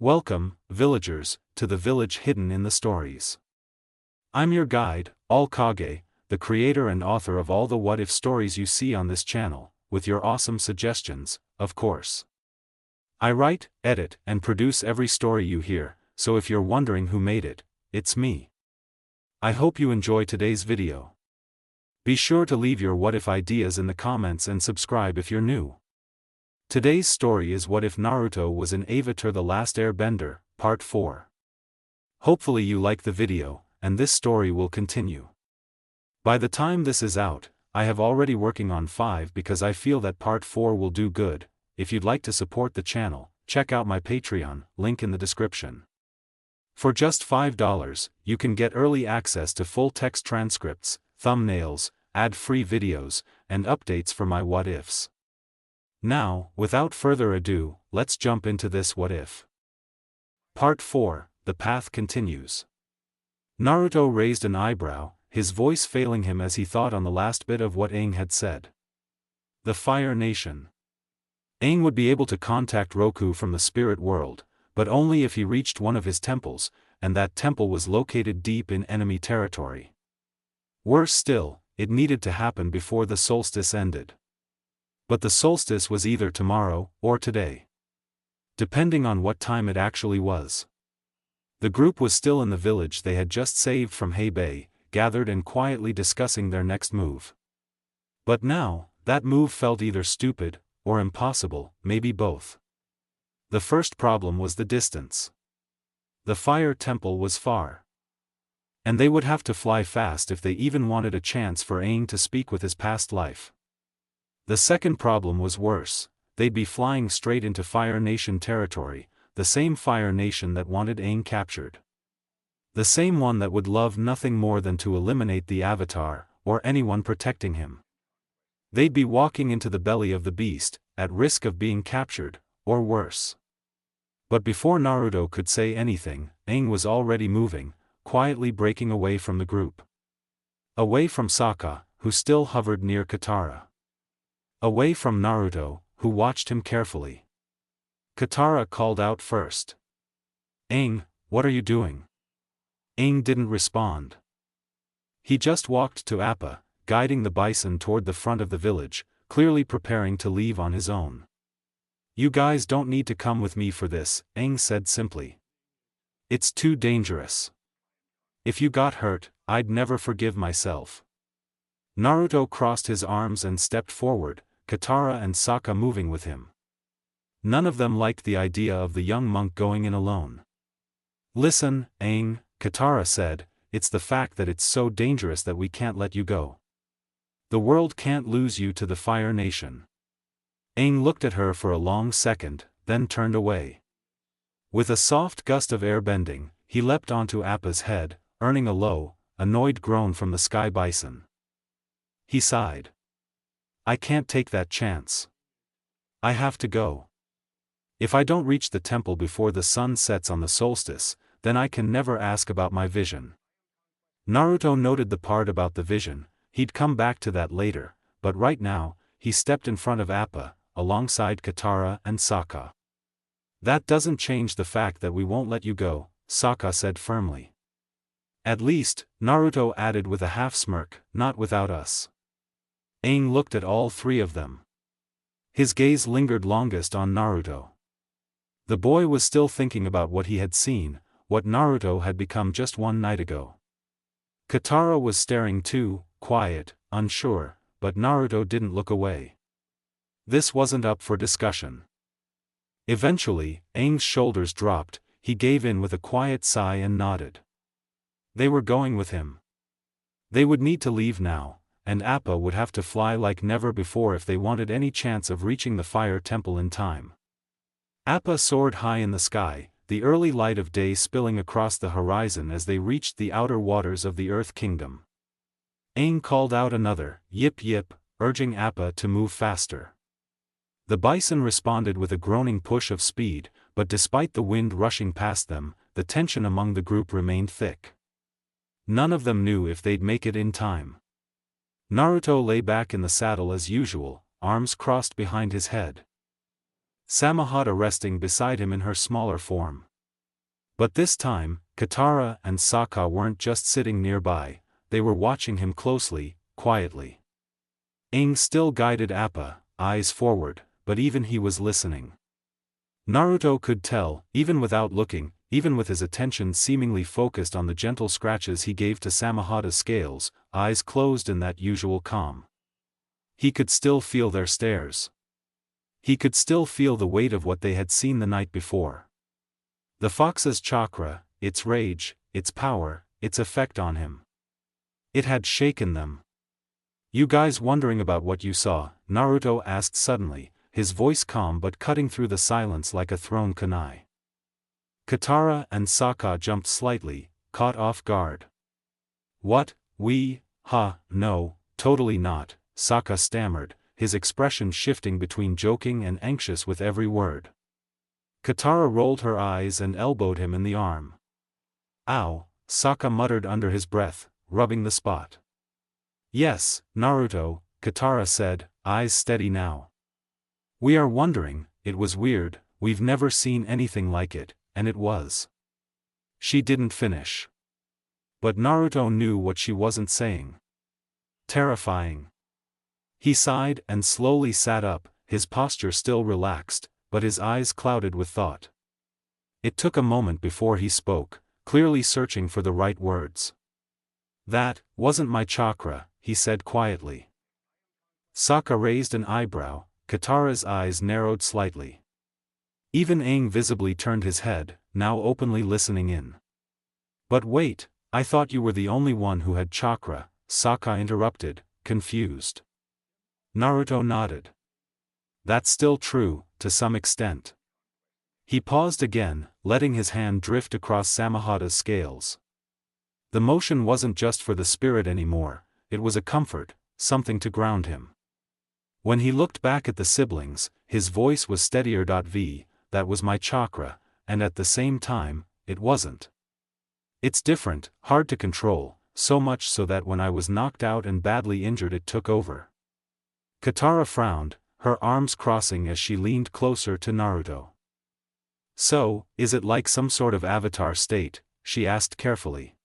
Welcome, villagers, to the village hidden in the stories. I'm your guide, KAGE, the creator and author of all the what-if stories you see on this channel, with your awesome suggestions, of course. I write, edit, and produce every story you hear, so if you're wondering who made it, it's me. I hope you enjoy today's video. Be sure to leave your what-if ideas in the comments and subscribe if you're new. Today's story is What If Naruto Was in Avatar: The Last Airbender, Part 4. Hopefully you like the video, and this story will continue. By the time this is out, I have already working on 5 because I feel that Part 4 will do good. If you'd like to support the channel, check out my Patreon, link in the description. For just $5, you can get early access to full-text transcripts, thumbnails, ad-free videos, and updates for my what-ifs. Now, without further ado, let's jump into this what if. Part 4, The Path Continues. Naruto raised an eyebrow, his voice failing him as he thought on the last bit of what Aang had said. The Fire Nation. Aang would be able to contact Roku from the spirit world, but only if he reached one of his temples, and that temple was located deep in enemy territory. Worse still, it needed to happen before the solstice ended. But the solstice was either tomorrow, or today. Depending on what time it actually was. The group was still in the village they had just saved from Hebei, gathered and quietly discussing their next move. But now, that move felt either stupid, or impossible, maybe both. The first problem was the distance. The fire temple was far. And they would have to fly fast if they even wanted a chance for Aang to speak with his past life. The second problem was worse, they'd be flying straight into Fire Nation territory, the same Fire Nation that wanted Aang captured. The same one that would love nothing more than to eliminate the Avatar, or anyone protecting him. They'd be walking into the belly of the beast, at risk of being captured, or worse. But before Naruto could say anything, Aang was already moving, quietly breaking away from the group. Away from Sokka, who still hovered near Katara. Away from Naruto, who watched him carefully. Katara called out first. "Aang, what are you doing?" Aang didn't respond. He just walked to Appa, guiding the bison toward the front of the village, clearly preparing to leave on his own. "You guys don't need to come with me for this," Aang said simply. "It's too dangerous. If you got hurt, I'd never forgive myself." Naruto crossed his arms and stepped forward, Katara and Sokka moving with him. None of them liked the idea of the young monk going in alone. "Listen, Aang," Katara said, "it's the fact that it's so dangerous that we can't let you go. The world can't lose you to the Fire Nation." Aang looked at her for a long second, then turned away. With a soft gust of air bending, he leapt onto Appa's head, earning a low, annoyed groan from the sky bison. He sighed. "I can't take that chance. I have to go. If I don't reach the temple before the sun sets on the solstice, then I can never ask about my vision." Naruto noted the part about the vision, he'd come back to that later, but right now, he stepped in front of Appa, alongside Katara and Sokka. "That doesn't change the fact that we won't let you go," Sokka said firmly. "At least," Naruto added with a half-smirk, "not without us." Aang looked at all three of them. His gaze lingered longest on Naruto. The boy was still thinking about what he had seen, what Naruto had become just one night ago. Katara was staring too, quiet, unsure, but Naruto didn't look away. This wasn't up for discussion. Eventually, Aang's shoulders dropped, he gave in with a quiet sigh and nodded. They were going with him. They would need to leave now, and Appa would have to fly like never before if they wanted any chance of reaching the Fire Temple in time. Appa soared high in the sky, the early light of day spilling across the horizon as they reached the outer waters of the Earth Kingdom. Aang called out another, "Yip yip," urging Appa to move faster. The bison responded with a groaning push of speed, but despite the wind rushing past them, the tension among the group remained thick. None of them knew if they'd make it in time. Naruto lay back in the saddle as usual, arms crossed behind his head. Samahata resting beside him in her smaller form. But this time, Katara and Sokka weren't just sitting nearby, they were watching him closely, quietly. Aang still guided Appa, eyes forward, but even he was listening. Naruto could tell, even without looking, even with his attention seemingly focused on the gentle scratches he gave to Samahada's scales, eyes closed in that usual calm. He could still feel their stares. He could still feel the weight of what they had seen the night before. The fox's chakra, its rage, its power, its effect on him. It had shaken them. "You guys wondering about what you saw?" Naruto asked suddenly, his voice calm but cutting through the silence like a thrown kunai. Katara and Sokka jumped slightly, caught off guard. "What, no, totally not," Sokka stammered, his expression shifting between joking and anxious with every word. Katara rolled her eyes and elbowed him in the arm. "Ow," Sokka muttered under his breath, rubbing the spot. "Yes, Naruto," Katara said, eyes steady now. "We are wondering, it was weird, we've never seen anything like it, and it was." She didn't finish. But Naruto knew what she wasn't saying. "Terrifying." He sighed and slowly sat up, his posture still relaxed, but his eyes clouded with thought. It took a moment before he spoke, clearly searching for the right words. "That wasn't my chakra," he said quietly. Sokka raised an eyebrow, Katara's eyes narrowed slightly. Even Aang visibly turned his head, now openly listening in. "But wait, I thought you were the only one who had chakra," Sokka interrupted, confused. Naruto nodded. "That's still true, to some extent." He paused again, letting his hand drift across Samahada's scales. The motion wasn't just for the spirit anymore, it was a comfort, something to ground him. When he looked back at the siblings, his voice was steadier. "That was my chakra, and at the same time, it wasn't. It's different, hard to control, so much so that when I was knocked out and badly injured it took over." Katara frowned, her arms crossing as she leaned closer to Naruto. "So, is it like some sort of avatar state?" she asked carefully.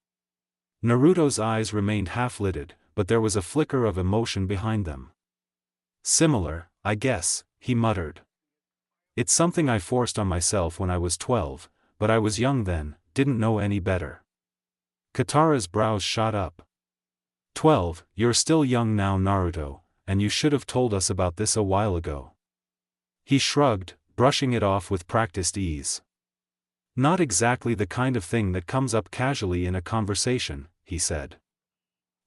Naruto's eyes remained half-lidded, but there was a flicker of emotion behind them. "Similar, I guess," he muttered. "It's something I forced on myself when I was 12, but I was young then, didn't know any better." Katara's brows shot up. 12, you're still young now, Naruto, and you should have told us about this a while ago." He shrugged, brushing it off with practiced ease. "Not exactly the kind of thing that comes up casually in a conversation," he said.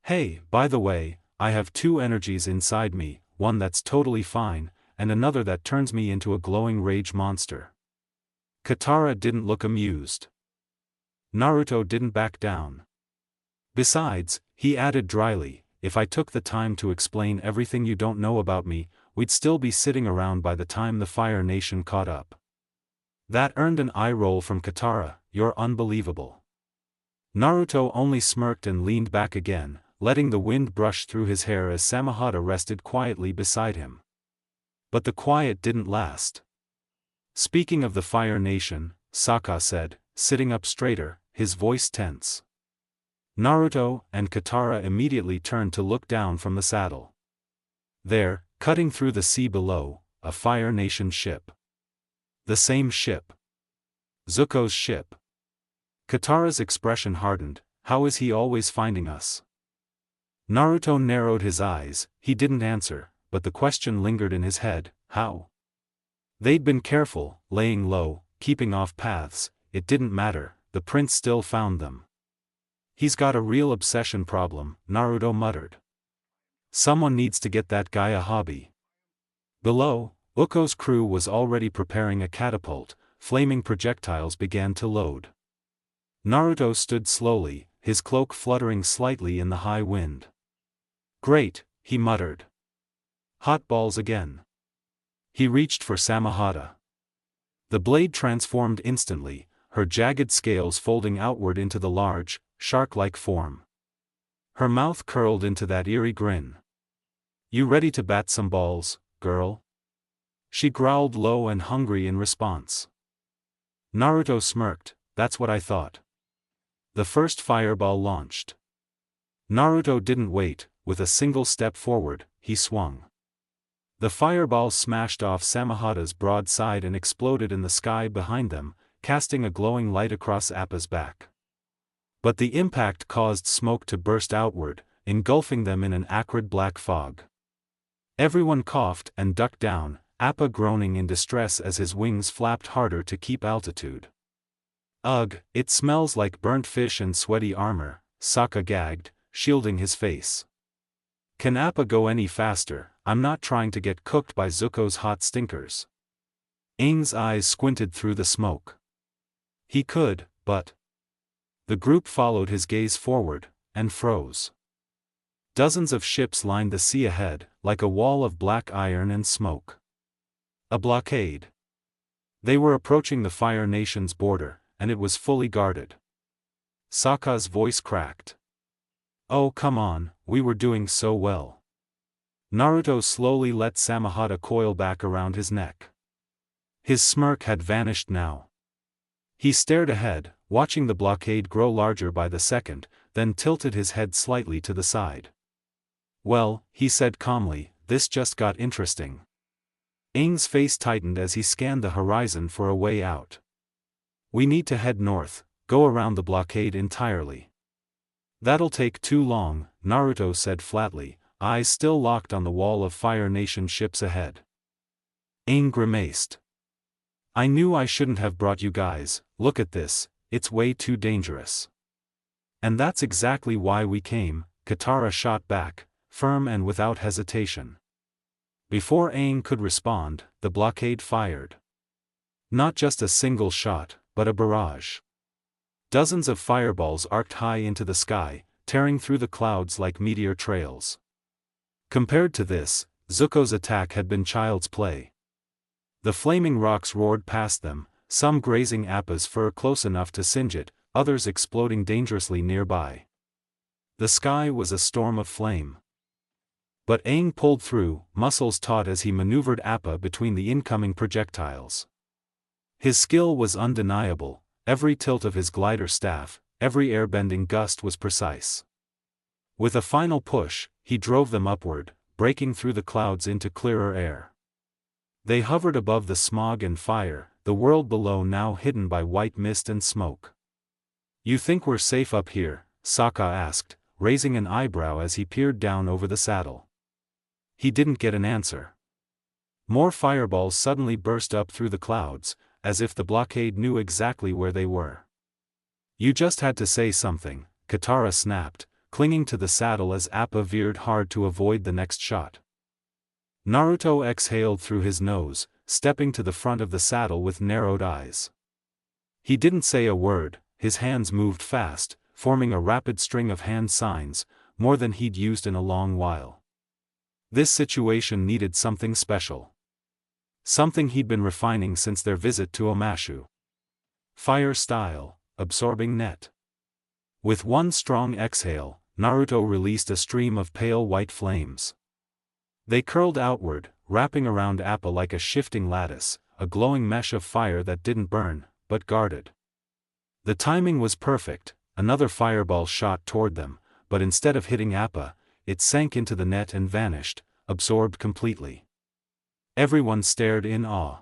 "Hey, by the way, I have two energies inside me, one that's totally fine, and another that turns me into a glowing rage monster." Katara didn't look amused. Naruto didn't back down. "Besides," he added dryly, "if I took the time to explain everything you don't know about me, we'd still be sitting around by the time the Fire Nation caught up." That earned an eye roll from Katara. "You're unbelievable." Naruto only smirked and leaned back again, letting the wind brush through his hair as Samahada rested quietly beside him. But the quiet didn't last. "Speaking of the Fire Nation," Sokka said, sitting up straighter, his voice tense. Naruto and Katara immediately turned to look down from the saddle. There, cutting through the sea below, a Fire Nation ship. The same ship. Zuko's ship. Katara's expression hardened. "How is he always finding us?" Naruto narrowed his eyes. He didn't answer, but the question lingered in his head. How? They'd been careful, laying low, keeping off paths. It didn't matter, the prince still found them. "He's got a real obsession problem," Naruto muttered. "Someone needs to get that guy a hobby." Below, Zuko's crew was already preparing a catapult. Flaming projectiles began to load. Naruto stood slowly, his cloak fluttering slightly in the high wind. "Great," he muttered. "Hot balls again." He reached for Samahada. The blade transformed instantly, her jagged scales folding outward into the large, shark-like form. Her mouth curled into that eerie grin. "You ready to bat some balls, girl?" She growled low and hungry in response. Naruto smirked. that's what I thought. The first fireball launched. Naruto didn't wait, with a single step forward, he swung. The fireball smashed off Samahata's broad side and exploded in the sky behind them, casting a glowing light across Appa's back. But the impact caused smoke to burst outward, engulfing them in an acrid black fog. Everyone coughed and ducked down, Appa groaning in distress as his wings flapped harder to keep altitude. Ugh, it smells like burnt fish and sweaty armor, Sokka gagged, shielding his face. Can Appa go any faster? I'm not trying to get cooked by Zuko's hot stinkers. Aang's eyes squinted through the smoke. He could, but... The group followed his gaze forward, and froze. Dozens of ships lined the sea ahead, like a wall of black iron and smoke. A blockade. They were approaching the Fire Nation's border, and it was fully guarded. Sokka's voice cracked. Oh come on, we were doing so well. Naruto slowly let Samahata coil back around his neck. His smirk had vanished now. He stared ahead, watching the blockade grow larger by the second, then tilted his head slightly to the side. Well, he said calmly, this just got interesting. Aang's face tightened as he scanned the horizon for a way out. We need to head north, go around the blockade entirely. That'll take too long, Naruto said flatly, eyes still locked on the wall of Fire Nation ships ahead. Aang grimaced. I knew I shouldn't have brought you guys, look at this, it's way too dangerous. And that's exactly why we came, Katara shot back, firm and without hesitation. Before Aang could respond, the blockade fired. Not just a single shot, but a barrage. Dozens of fireballs arced high into the sky, tearing through the clouds like meteor trails. Compared to this, Zuko's attack had been child's play. The flaming rocks roared past them, some grazing Appa's fur close enough to singe it, others exploding dangerously nearby. The sky was a storm of flame. But Aang pulled through, muscles taut as he maneuvered Appa between the incoming projectiles. His skill was undeniable, every tilt of his glider staff, every airbending gust was precise. With a final push, he drove them upward, breaking through the clouds into clearer air. They hovered above the smog and fire, the world below now hidden by white mist and smoke. You think we're safe up here? Sokka asked, raising an eyebrow as he peered down over the saddle. He didn't get an answer. More fireballs suddenly burst up through the clouds, as if the blockade knew exactly where they were. You just had to say something, Katara snapped, clinging to the saddle as Appa veered hard to avoid the next shot. Naruto exhaled through his nose, stepping to the front of the saddle with narrowed eyes. He didn't say a word, his hands moved fast, forming a rapid string of hand signs, more than he'd used in a long while. This situation needed something special. Something he'd been refining since their visit to Omashu. Fire style, absorbing net. With one strong exhale, Naruto released a stream of pale white flames. They curled outward, wrapping around Appa like a shifting lattice, a glowing mesh of fire that didn't burn, but guarded. The timing was perfect, another fireball shot toward them, but instead of hitting Appa, it sank into the net and vanished, absorbed completely. Everyone stared in awe.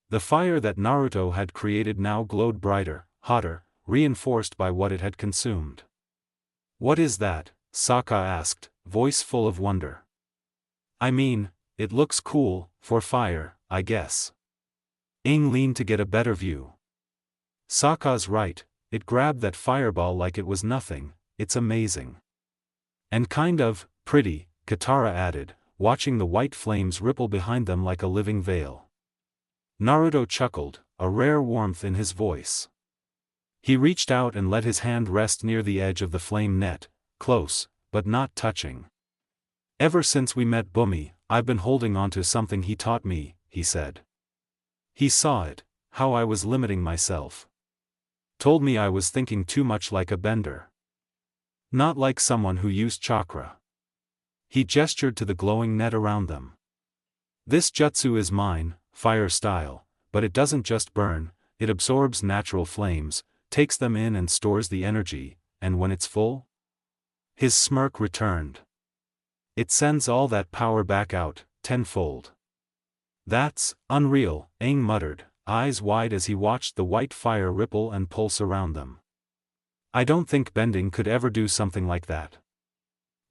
The fire that Naruto had created now glowed brighter, hotter, reinforced by what it had consumed. What is that? Sokka asked, voice full of wonder. I mean, it looks cool, for fire, I guess. Aang leaned to get a better view. Sokka's right, it grabbed that fireball like it was nothing, it's amazing. And kind of pretty, Katara added, watching the white flames ripple behind them like a living veil. Naruto chuckled, a rare warmth in his voice. He reached out and let his hand rest near the edge of the flame net, close, but not touching. Ever since we met Bumi, I've been holding on to something he taught me, he said. He saw it, how I was limiting myself. Told me I was thinking too much like a bender. Not like someone who used chakra. He gestured to the glowing net around them. This jutsu is mine, fire style, but it doesn't just burn, it absorbs natural flames, takes them in and stores the energy, and when it's full? His smirk returned. It sends all that power back out, tenfold. That's unreal, Aang muttered, eyes wide as he watched the white fire ripple and pulse around them. I don't think bending could ever do something like that.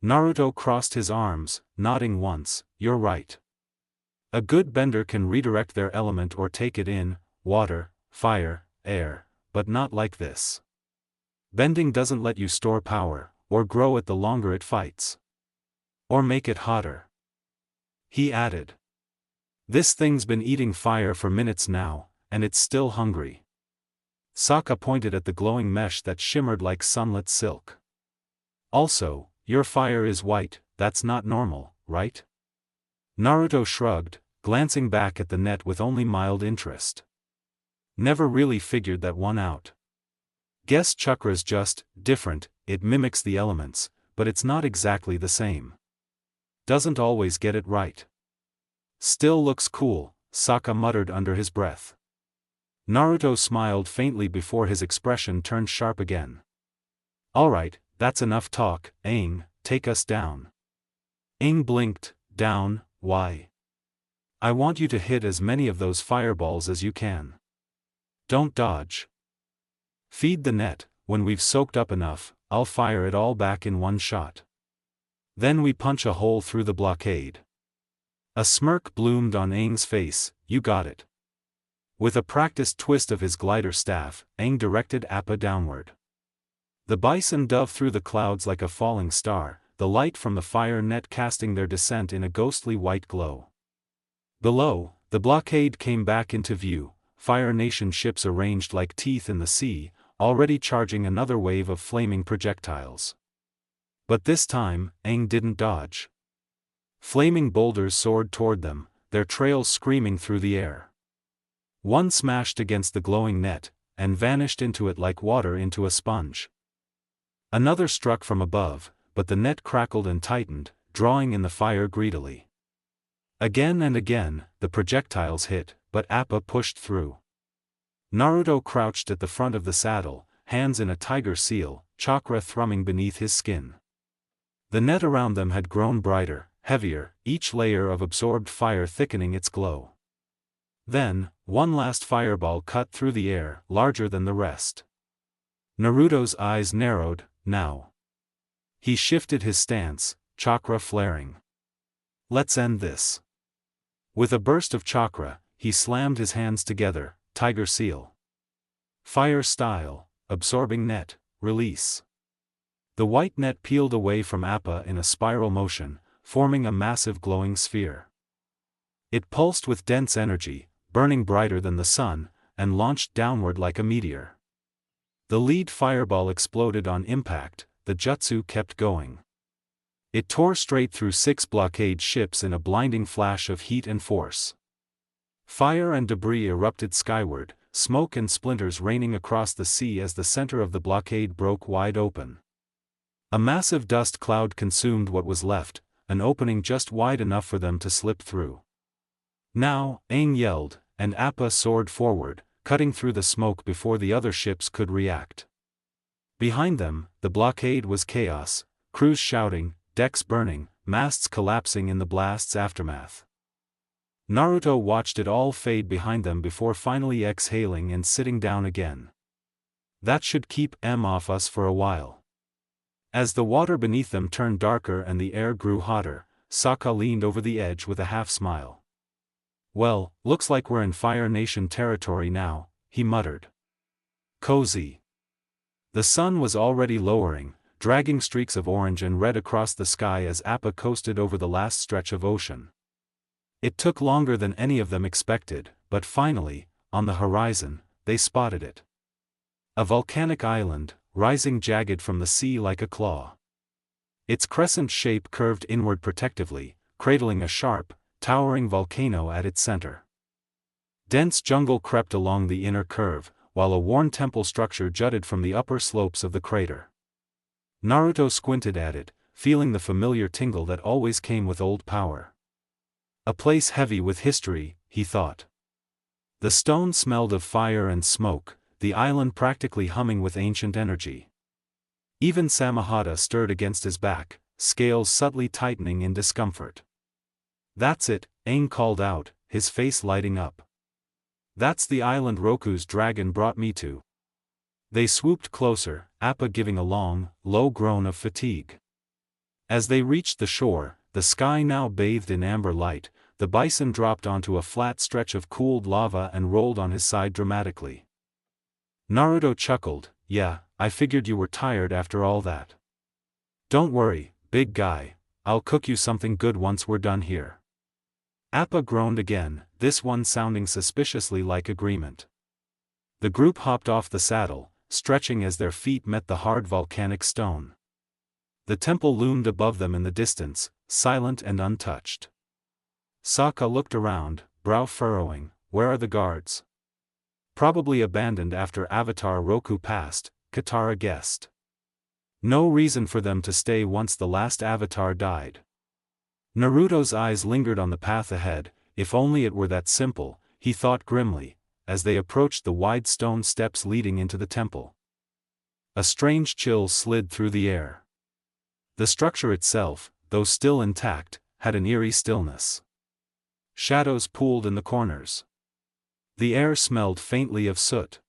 Naruto crossed his arms, nodding once, you're right. A good bender can redirect their element or take it in, water, fire, air, but not like this. Bending doesn't let you store power, or grow it the longer it fights. Or make it hotter. He added. This thing's been eating fire for minutes now, and it's still hungry. Sokka pointed at the glowing mesh that shimmered like sunlit silk. Also, your fire is white, that's not normal, right? Naruto shrugged, glancing back at the net with only mild interest. Never really figured that one out. Guess chakra's just different, it mimics the elements, but it's not exactly the same. Doesn't always get it right. Still looks cool, Sokka muttered under his breath. Naruto smiled faintly before his expression turned sharp again. Alright, that's enough talk, Aang, take us down. Aang blinked, down, why? I want you to hit as many of those fireballs as you can. Don't dodge. Feed the net, when we've soaked up enough, I'll fire it all back in one shot. Then we punch a hole through the blockade. A smirk bloomed on Aang's face, you got it. With a practiced twist of his glider staff, Aang directed Appa downward. The bison dove through the clouds like a falling star, the light from the fire net casting their descent in a ghostly white glow. Below, the blockade came back into view, Fire Nation ships arranged like teeth in the sea, already charging another wave of flaming projectiles. But this time, Aang didn't dodge. Flaming boulders soared toward them, their trails screaming through the air. One smashed against the glowing net, and vanished into it like water into a sponge. Another struck from above, but the net crackled and tightened, drawing in the fire greedily. Again and again, the projectiles hit, but Appa pushed through. Naruto crouched at the front of the saddle, hands in a tiger seal, chakra thrumming beneath his skin. The net around them had grown brighter, heavier, each layer of absorbed fire thickening its glow. Then, one last fireball cut through the air, larger than the rest. Naruto's eyes narrowed, now. He shifted his stance, chakra flaring. Let's end this. With a burst of chakra, he slammed his hands together, tiger seal. Fire style, absorbing net, release. The white net peeled away from Appa in a spiral motion, forming a massive glowing sphere. It pulsed with dense energy, burning brighter than the sun, and launched downward like a meteor. The lead fireball exploded on impact, the jutsu kept going. It tore straight through 6 blockade ships in a blinding flash of heat and force. Fire and debris erupted skyward, smoke and splinters raining across the sea as the center of the blockade broke wide open. A massive dust cloud consumed what was left, an opening just wide enough for them to slip through. Now, Aang yelled, and Appa soared forward, cutting through the smoke before the other ships could react. Behind them, the blockade was chaos, crews shouting, decks burning, masts collapsing in the blast's aftermath. Naruto watched it all fade behind them before finally exhaling and sitting down again. That should keep them off us for a while. As the water beneath them turned darker and the air grew hotter, Sokka leaned over the edge with a half-smile. Well, looks like we're in Fire Nation territory now, he muttered. Cozy. The sun was already lowering, dragging streaks of orange and red across the sky as Appa coasted over the last stretch of ocean. It took longer than any of them expected, but finally, on the horizon, they spotted it. A volcanic island, rising jagged from the sea like a claw. Its crescent shape curved inward protectively, cradling a sharp, towering volcano at its center. Dense jungle crept along the inner curve, while a worn temple structure jutted from the upper slopes of the crater. Naruto squinted at it, feeling the familiar tingle that always came with old power. A place heavy with history, he thought. The stone smelled of fire and smoke, the island practically humming with ancient energy. Even Samahata stirred against his back, scales subtly tightening in discomfort. "That's it," Aang called out, his face lighting up. "That's the island Roku's dragon brought me to." They swooped closer, Appa giving a long, low groan of fatigue. As they reached the shore, the sky now bathed in amber light, the bison dropped onto a flat stretch of cooled lava and rolled on his side dramatically. Naruto chuckled, "Yeah, I figured you were tired after all that. Don't worry, big guy, I'll cook you something good once we're done here." Appa groaned again, this one sounding suspiciously like agreement. The group hopped off the saddle, stretching as their feet met the hard volcanic stone. The temple loomed above them in the distance, silent and untouched. Sokka looked around, brow furrowing. Where are the guards? Probably abandoned after Avatar Roku passed, Katara guessed. No reason for them to stay once the last Avatar died. Naruto's eyes lingered on the path ahead. If only it were that simple, he thought grimly, as they approached the wide stone steps leading into the temple. A strange chill slid through the air. The structure itself, though still intact, had an eerie stillness. Shadows pooled in the corners. The air smelled faintly of soot.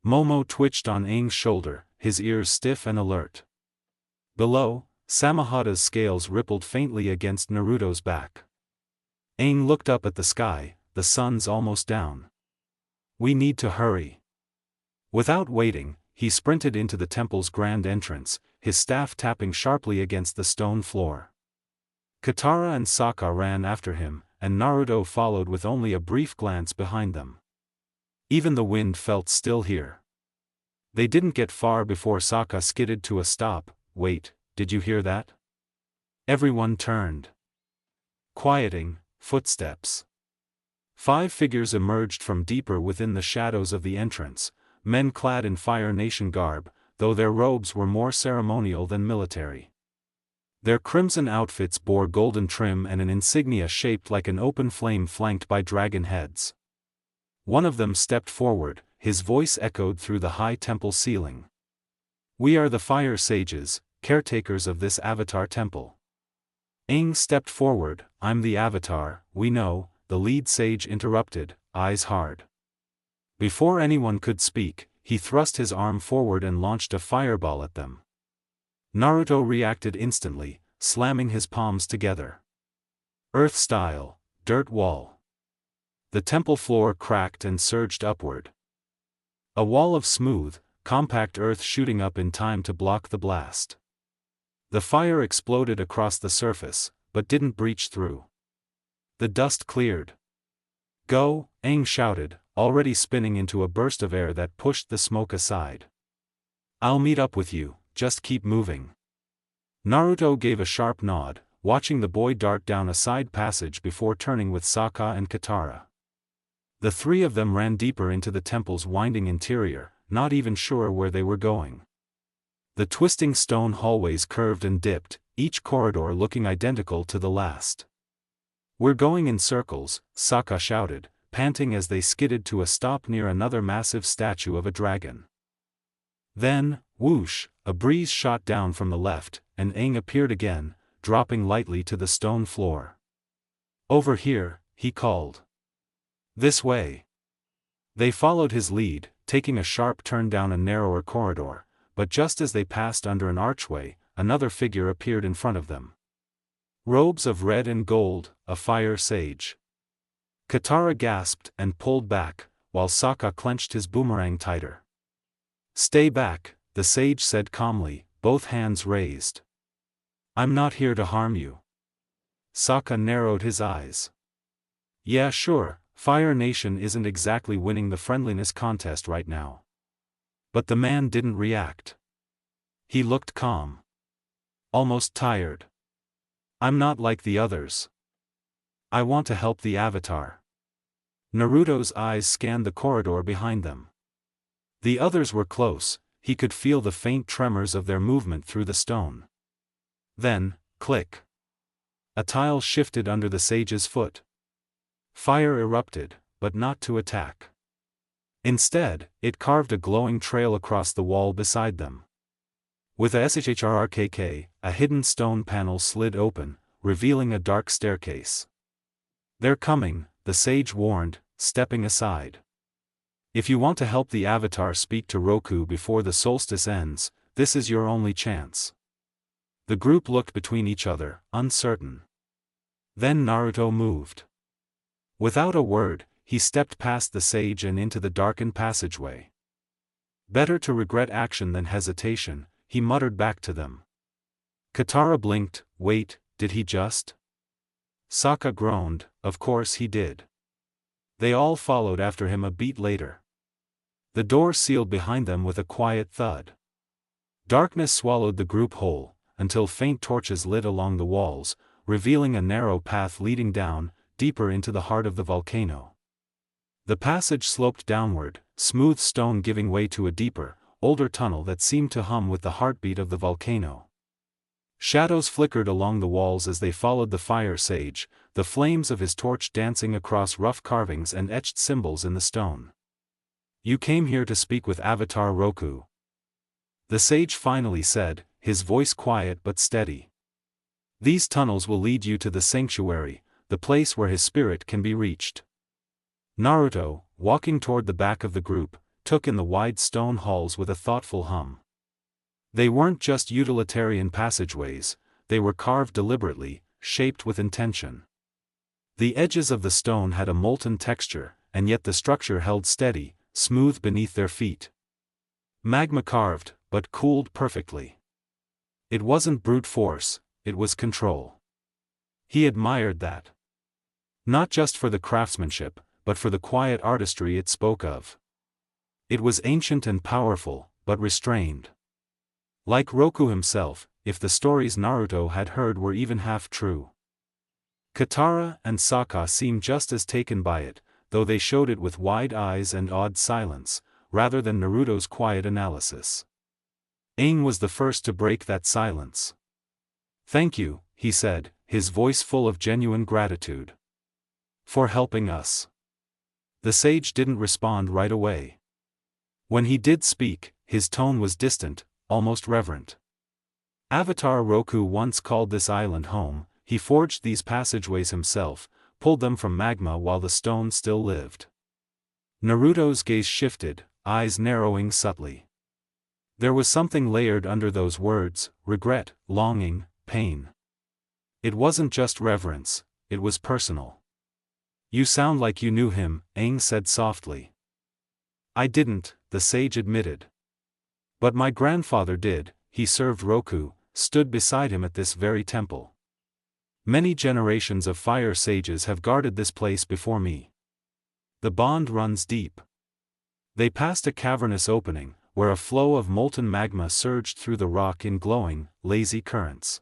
Momo twitched on Aang's shoulder, his ears stiff and alert. Below, Samahata's scales rippled faintly against Naruto's back. Aang looked up at the sky, the sun's almost down. "We need to hurry." Without waiting, he sprinted into the temple's grand entrance, his staff tapping sharply against the stone floor. Katara and Sokka ran after him, and Naruto followed with only a brief glance behind them. Even the wind felt still here. They didn't get far before Sokka skidded to a stop. "Wait, did you hear that?" Everyone turned. Quieting, footsteps. 5 figures emerged from deeper within the shadows of the entrance, men clad in Fire Nation garb, though their robes were more ceremonial than military. Their crimson outfits bore golden trim and an insignia shaped like an open flame flanked by dragon heads. One of them stepped forward, his voice echoed through the high temple ceiling. "We are the Fire Sages, caretakers of this Avatar temple." Aang stepped forward. "I'm the Avatar, we know," the lead sage interrupted, eyes hard. Before anyone could speak, he thrust his arm forward and launched a fireball at them. Naruto reacted instantly, slamming his palms together. Earth style, dirt wall. The temple floor cracked and surged upward. A wall of smooth, compact earth shooting up in time to block the blast. The fire exploded across the surface, but didn't breach through. The dust cleared. "Go," Aang shouted, already spinning into a burst of air that pushed the smoke aside. "I'll meet up with you, just keep moving." Naruto gave a sharp nod, watching the boy dart down a side passage before turning with Sokka and Katara. The 3 of them ran deeper into the temple's winding interior, not even sure where they were going. The twisting stone hallways curved and dipped, each corridor looking identical to the last. "We're going in circles," Sokka shouted, panting as they skidded to a stop near another massive statue of a dragon. Then, whoosh, a breeze shot down from the left, and Aang appeared again, dropping lightly to the stone floor. "Over here," he called. "This way." They followed his lead, taking a sharp turn down a narrower corridor, but just as they passed under an archway, another figure appeared in front of them. Robes of red and gold, a fire sage. Katara gasped and pulled back, while Sokka clenched his boomerang tighter. "Stay back," the sage said calmly, both hands raised. "I'm not here to harm you." Sokka narrowed his eyes. "Yeah, sure, Fire Nation isn't exactly winning the friendliness contest right now." But the man didn't react. He looked calm. Almost tired. "I'm not like the others. I want to help the Avatar." Naruto's eyes scanned the corridor behind them. The others were close, he could feel the faint tremors of their movement through the stone. Then, click. A tile shifted under the sage's foot. Fire erupted, but not to attack. Instead, it carved a glowing trail across the wall beside them. With a SHRRKK, a hidden stone panel slid open, revealing a dark staircase. "They're coming," the sage warned, stepping aside. "If you want to help the Avatar speak to Roku before the solstice ends, this is your only chance." The group looked between each other, uncertain. Then Naruto moved. Without a word, he stepped past the sage and into the darkened passageway. "Better to regret action than hesitation," he muttered back to them. Katara blinked. "Wait, did he just?" Sokka groaned. "Of course he did." They all followed after him a beat later. The door sealed behind them with a quiet thud. Darkness swallowed the group whole, until faint torches lit along the walls, revealing a narrow path leading down, deeper into the heart of the volcano. The passage sloped downward, smooth stone giving way to a deeper, older tunnel that seemed to hum with the heartbeat of the volcano. Shadows flickered along the walls as they followed the fire sage, the flames of his torch dancing across rough carvings and etched symbols in the stone. "You came here to speak with Avatar Roku," the sage finally said, his voice quiet but steady. "These tunnels will lead you to the sanctuary, the place where his spirit can be reached." Naruto, walking toward the back of the group, took in the wide stone halls with a thoughtful hum. They weren't just utilitarian passageways, they were carved deliberately, shaped with intention. The edges of the stone had a molten texture, and yet the structure held steady, smooth beneath their feet. Magma carved, but cooled perfectly. It wasn't brute force, it was control. He admired that. Not just for the craftsmanship, but for the quiet artistry it spoke of. It was ancient and powerful, but restrained. Like Roku himself, if the stories Naruto had heard were even half true. Katara and Sokka seemed just as taken by it, though they showed it with wide eyes and awed silence, rather than Naruto's quiet analysis. Aang was the first to break that silence. "Thank you," he said, his voice full of genuine gratitude. "For helping us." The sage didn't respond right away. When he did speak, his tone was distant, almost reverent. "Avatar Roku once called this island home, he forged these passageways himself, pulled them from magma while the stone still lived." Naruto's gaze shifted, eyes narrowing subtly. There was something layered under those words: regret, longing, pain. It wasn't just reverence, it was personal. "You sound like you knew him," Aang said softly. "I didn't," the sage admitted. "But my grandfather did. He served Roku, stood beside him at this very temple. Many generations of fire sages have guarded this place before me. The bond runs deep." They passed a cavernous opening, where a flow of molten magma surged through the rock in glowing, lazy currents.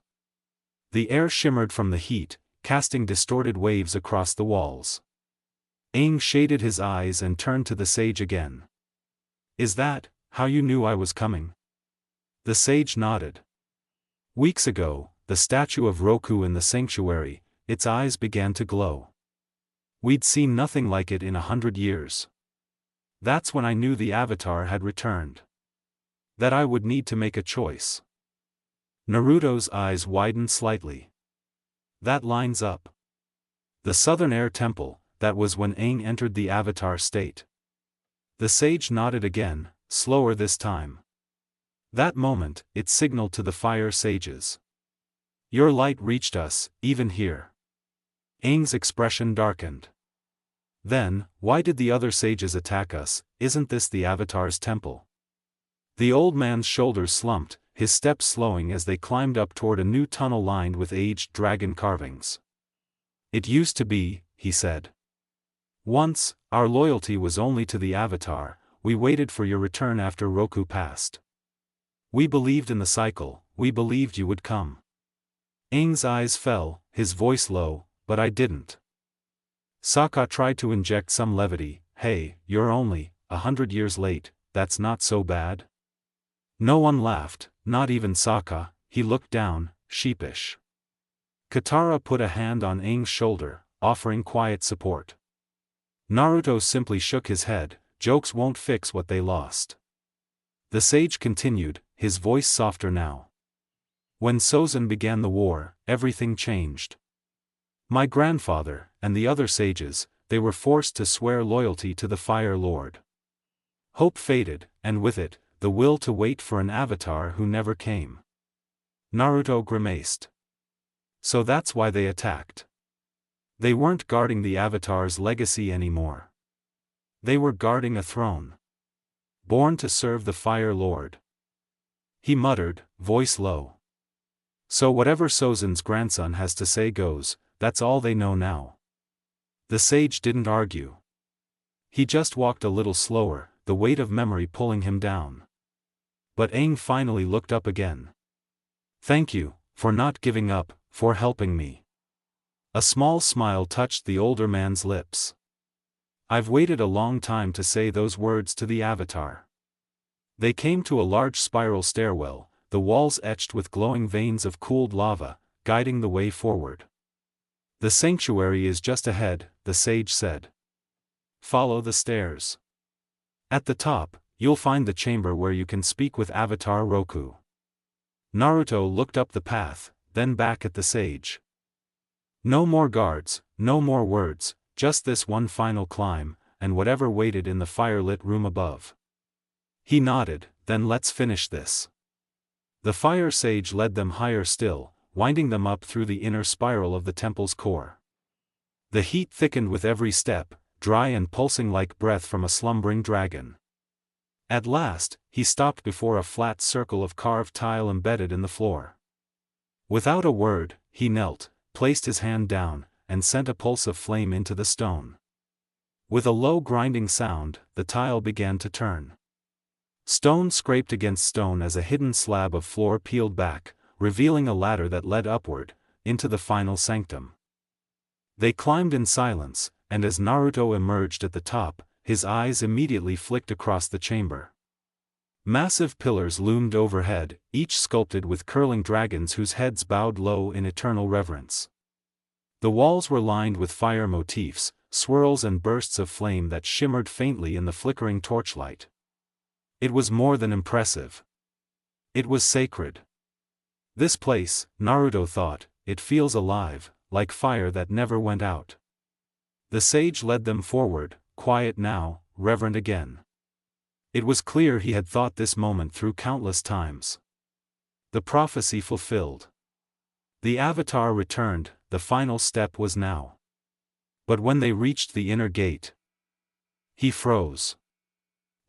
The air shimmered from the heat, casting distorted waves across the walls. Aang shaded his eyes and turned to the sage again. "Is that how you knew I was coming?" The sage nodded. "Weeks ago, the statue of Roku in the sanctuary, its eyes began to glow. We'd seen nothing like it in 100 years. That's when I knew the Avatar had returned. That I would need to make a choice." Naruto's eyes widened slightly. "That lines up. The Southern Air Temple, that was when Aang entered the Avatar state." The sage nodded again, slower this time. "That moment, it signaled to the fire sages. Your light reached us, even here." Aang's expression darkened. "Then, why did the other sages attack us? Isn't this the Avatar's temple?" The old man's shoulders slumped, his steps slowing as they climbed up toward a new tunnel lined with aged dragon carvings. "It used to be," he said. "Once, our loyalty was only to the Avatar. We waited for your return after Roku passed. We believed in the cycle, we believed you would come." Aang's eyes fell, his voice low, "But I didn't." Sokka tried to inject some levity. "Hey, you're only 100 years late, that's not so bad." No one laughed, not even Sokka. He looked down, sheepish. Katara put a hand on Aang's shoulder, offering quiet support. Naruto simply shook his head, jokes won't fix what they lost. The sage continued, his voice softer now. When Sozin began the war, everything changed. My grandfather, and the other sages, they were forced to swear loyalty to the Fire Lord. Hope faded, and with it, the will to wait for an avatar who never came. Naruto grimaced. So that's why they attacked. They weren't guarding the avatar's legacy anymore. They were guarding a throne. Born to serve the Fire Lord. He muttered, voice low. So whatever Sozin's grandson has to say goes, that's all they know now. The sage didn't argue. He just walked a little slower, the weight of memory pulling him down. But Aang finally looked up again. Thank you, for not giving up, for helping me. A small smile touched the older man's lips. I've waited a long time to say those words to the Avatar. They came to a large spiral stairwell, the walls etched with glowing veins of cooled lava, guiding the way forward. The sanctuary is just ahead, the sage said. Follow the stairs. At the top, you'll find the chamber where you can speak with Avatar Roku. Naruto looked up the path, then back at the sage. No more guards, no more words, just this one final climb, and whatever waited in the firelit room above. He nodded, then let's finish this. The fire sage led them higher still, winding them up through the inner spiral of the temple's core. The heat thickened with every step, dry and pulsing like breath from a slumbering dragon. At last, he stopped before a flat circle of carved tile embedded in the floor. Without a word, he knelt, placed his hand down, and sent a pulse of flame into the stone. With a low grinding sound, the tile began to turn. Stone scraped against stone as a hidden slab of floor peeled back, revealing a ladder that led upward, into the final sanctum. They climbed in silence, and as Naruto emerged at the top, his eyes immediately flicked across the chamber. Massive pillars loomed overhead, each sculpted with curling dragons whose heads bowed low in eternal reverence. The walls were lined with fire motifs, swirls and bursts of flame that shimmered faintly in the flickering torchlight. It was more than impressive. It was sacred. This place, Naruto thought, it feels alive, like fire that never went out. The sage led them forward, quiet now, reverent again. It was clear he had thought this moment through countless times. The prophecy fulfilled. The Avatar returned, the final step was now. But when they reached the inner gate, he froze.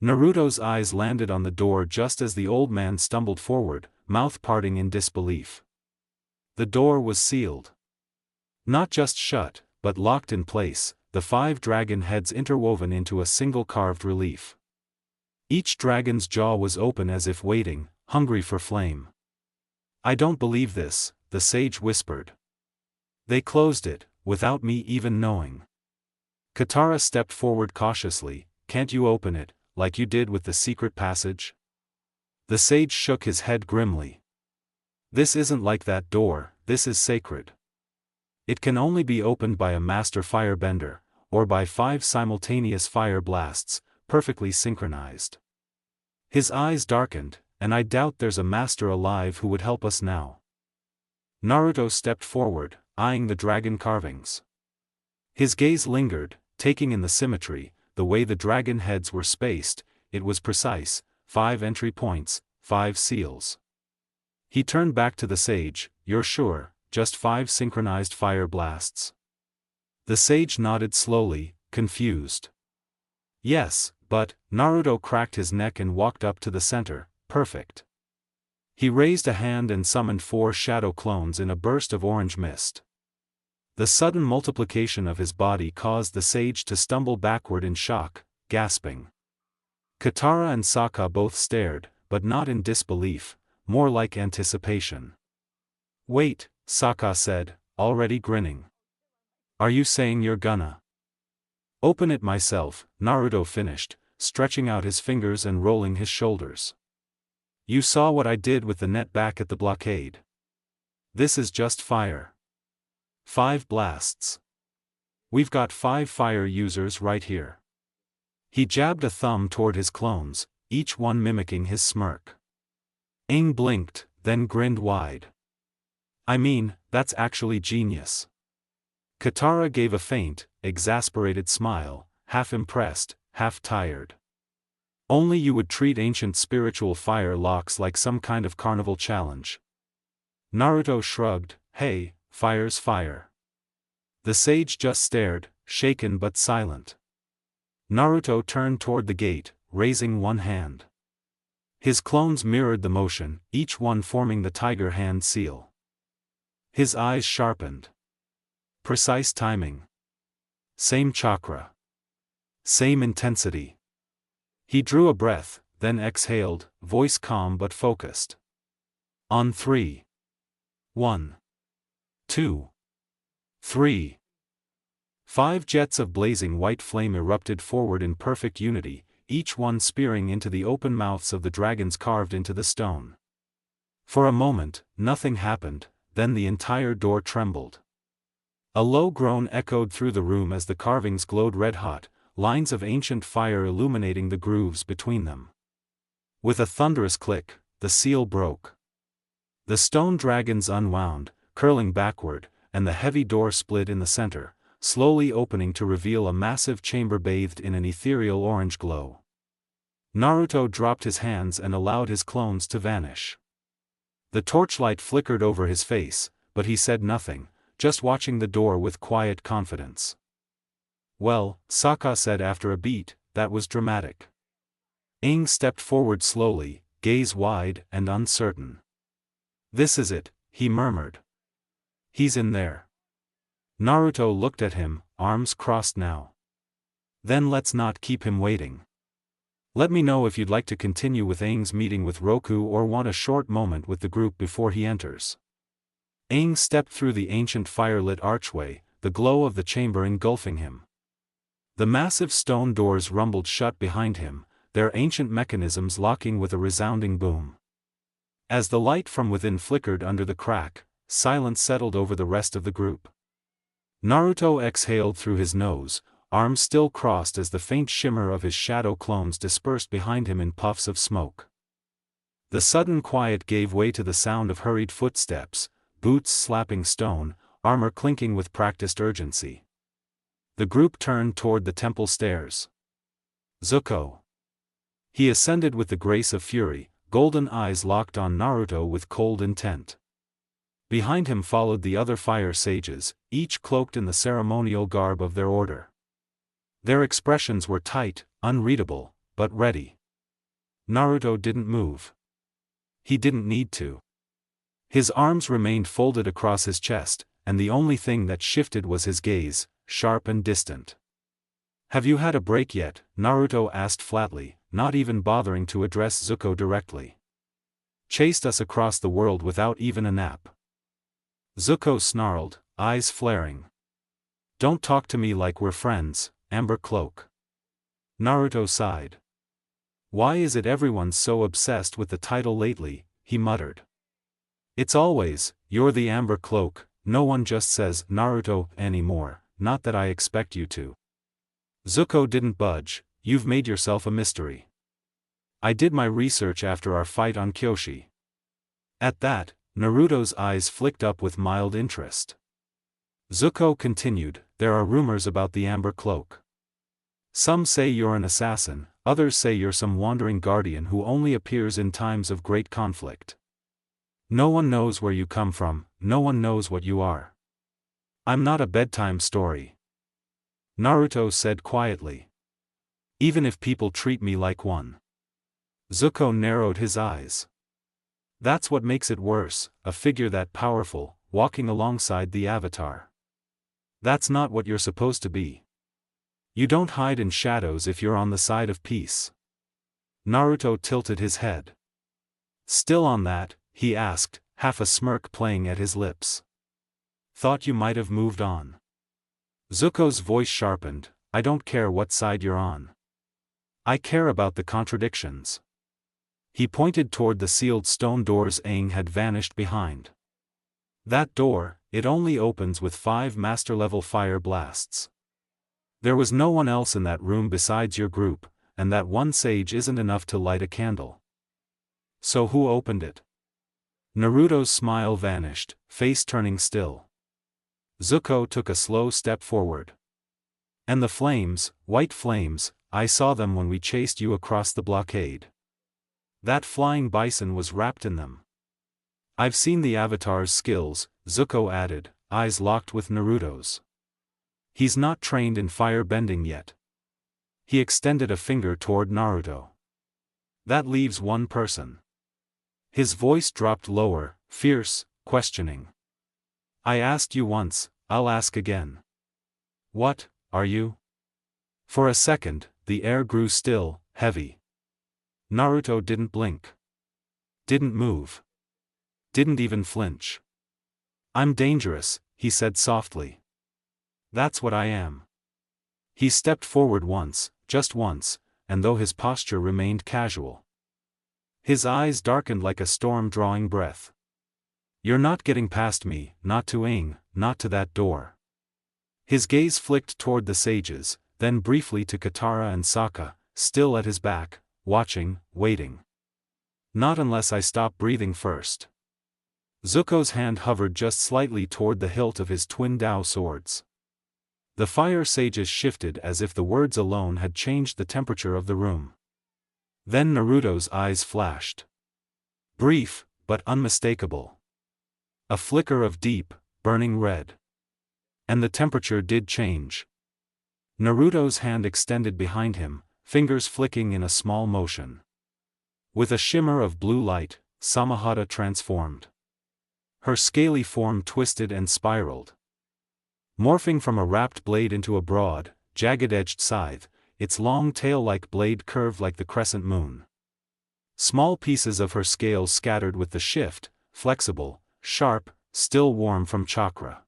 Naruto's eyes landed on the door just as the old man stumbled forward, mouth parting in disbelief. The door was sealed. Not just shut, but locked in place, the 5 dragon heads interwoven into a single carved relief. Each dragon's jaw was open as if waiting, hungry for flame. I don't believe this, the sage whispered. They closed it, without me even knowing. Katara stepped forward cautiously, can't you open it, like you did with the secret passage? The sage shook his head grimly. This isn't like that door, this is sacred. It can only be opened by a master firebender, or by 5 simultaneous fire blasts, perfectly synchronized. His eyes darkened, and I doubt there's a master alive who would help us now. Naruto stepped forward, eyeing the dragon carvings. His gaze lingered, taking in the symmetry, the way the dragon heads were spaced. It was precise, 5 entry points, 5 seals. He turned back to the sage, you're sure, just 5 synchronized fire blasts? The sage nodded slowly, confused. Yes, but, Naruto cracked his neck and walked up to the center, perfect. He raised a hand and summoned 4 shadow clones in a burst of orange mist. The sudden multiplication of his body caused the sage to stumble backward in shock, gasping. Katara and Sokka both stared, but not in disbelief, more like anticipation. Wait, Sokka said, already grinning. Are you saying you're gonna open it myself? Naruto finished, stretching out his fingers and rolling his shoulders. You saw what I did with the net back at the blockade. This is just fire. 5 blasts. We've got 5 fire users right here. He jabbed a thumb toward his clones, each one mimicking his smirk. Aang blinked, then grinned wide. I mean, that's actually genius. Katara gave a faint, exasperated smile, half impressed, half tired. Only you would treat ancient spiritual fire locks like some kind of carnival challenge. Naruto shrugged, hey, fire's fire. The sage just stared, shaken but silent. Naruto turned toward the gate, raising one hand. His clones mirrored the motion, each one forming the tiger hand seal. His eyes sharpened. Precise timing. Same chakra. Same intensity. He drew a breath, then exhaled, voice calm but focused. On 3. 1. 2. 3. 5 jets of blazing white flame erupted forward in perfect unity, each one spearing into the open mouths of the dragons carved into the stone. For a moment, nothing happened, then the entire door trembled. A low groan echoed through the room as the carvings glowed red-hot, lines of ancient fire illuminating the grooves between them. With a thunderous click, the seal broke. The stone dragons unwound, curling backward, and the heavy door split in the center, slowly opening to reveal a massive chamber bathed in an ethereal orange glow. Naruto dropped his hands and allowed his clones to vanish. The torchlight flickered over his face, but he said nothing, just watching the door with quiet confidence. Well, Sokka said after a beat, that was dramatic. Aang stepped forward slowly, gaze wide and uncertain. This is it, he murmured. He's in there. Naruto looked at him, arms crossed now. Then let's not keep him waiting. Let me know if you'd like to continue with Aang's meeting with Roku or want a short moment with the group before he enters. Aang stepped through the ancient fire-lit archway, the glow of the chamber engulfing him. The massive stone doors rumbled shut behind him, their ancient mechanisms locking with a resounding boom. As the light from within flickered under the crack, silence settled over the rest of the group. Naruto exhaled through his nose, arms still crossed as the faint shimmer of his shadow clones dispersed behind him in puffs of smoke. The sudden quiet gave way to the sound of hurried footsteps, boots slapping stone, armor clinking with practiced urgency. The group turned toward the temple stairs. Zuko. He ascended with the grace of fury, golden eyes locked on Naruto with cold intent. Behind him followed the other fire sages, each cloaked in the ceremonial garb of their order. Their expressions were tight, unreadable, but ready. Naruto didn't move. He didn't need to. His arms remained folded across his chest, and the only thing that shifted was his gaze, sharp and distant. Have you had a break yet? Naruto asked flatly, not even bothering to address Zuko directly. Chased us across the world without even a nap. Zuko snarled, eyes flaring. Don't talk to me like we're friends, Amber Cloak. Naruto sighed. Why is it everyone's so obsessed with the title lately? He muttered. It's always, you're the Amber Cloak, no one just says Naruto anymore, not that I expect you to. Zuko didn't budge, you've made yourself a mystery. I did my research after our fight on Kyoshi. At that, Naruto's eyes flicked up with mild interest. Zuko continued, there are rumors about the Amber Cloak. Some say you're an assassin, others say you're some wandering guardian who only appears in times of great conflict. No one knows where you come from, no one knows what you are. I'm not a bedtime story. Naruto said quietly. Even if people treat me like one. Zuko narrowed his eyes. That's what makes it worse, a figure that powerful, walking alongside the Avatar. That's not what you're supposed to be. You don't hide in shadows if you're on the side of peace. Naruto tilted his head. Still on that, he asked, half a smirk playing at his lips. Thought you might have moved on. Zuko's voice sharpened, I don't care what side you're on. I care about the contradictions. He pointed toward the sealed stone doors Aang had vanished behind. That door, it only opens with 5 master-level fire blasts. There was no one else in that room besides your group, and that one sage isn't enough to light a candle. So who opened it? Naruto's smile vanished, face turning still. Zuko took a slow step forward. And the flames, white flames, I saw them when we chased you across the blockade. That flying bison was wrapped in them. I've seen the Avatar's skills, Zuko added, eyes locked with Naruto's. He's not trained in fire bending yet. He extended a finger toward Naruto. That leaves one person. His voice dropped lower, fierce, questioning. I asked you once, I'll ask again. What, are you? For a second, the air grew still, heavy. Naruto didn't blink. Didn't move. Didn't even flinch. I'm dangerous, he said softly. That's what I am. He stepped forward once, just once, and though his posture remained casual, his eyes darkened like a storm drawing breath. You're not getting past me, not to Aang, not to that door. His gaze flicked toward the sages, then briefly to Katara and Sokka, still at his back, watching, waiting. Not unless I stop breathing first. Zuko's hand hovered just slightly toward the hilt of his twin Dao swords. The fire sages shifted as if the words alone had changed the temperature of the room. Then Naruto's eyes flashed. Brief, but unmistakable. A flicker of deep, burning red. And the temperature did change. Naruto's hand extended behind him, fingers flicking in a small motion. With a shimmer of blue light, Samahata transformed. Her scaly form twisted and spiraled. Morphing from a wrapped blade into a broad, jagged-edged scythe, its long tail-like blade curved like the crescent moon. Small pieces of her scales scattered with the shift, flexible, sharp, still warm from chakra.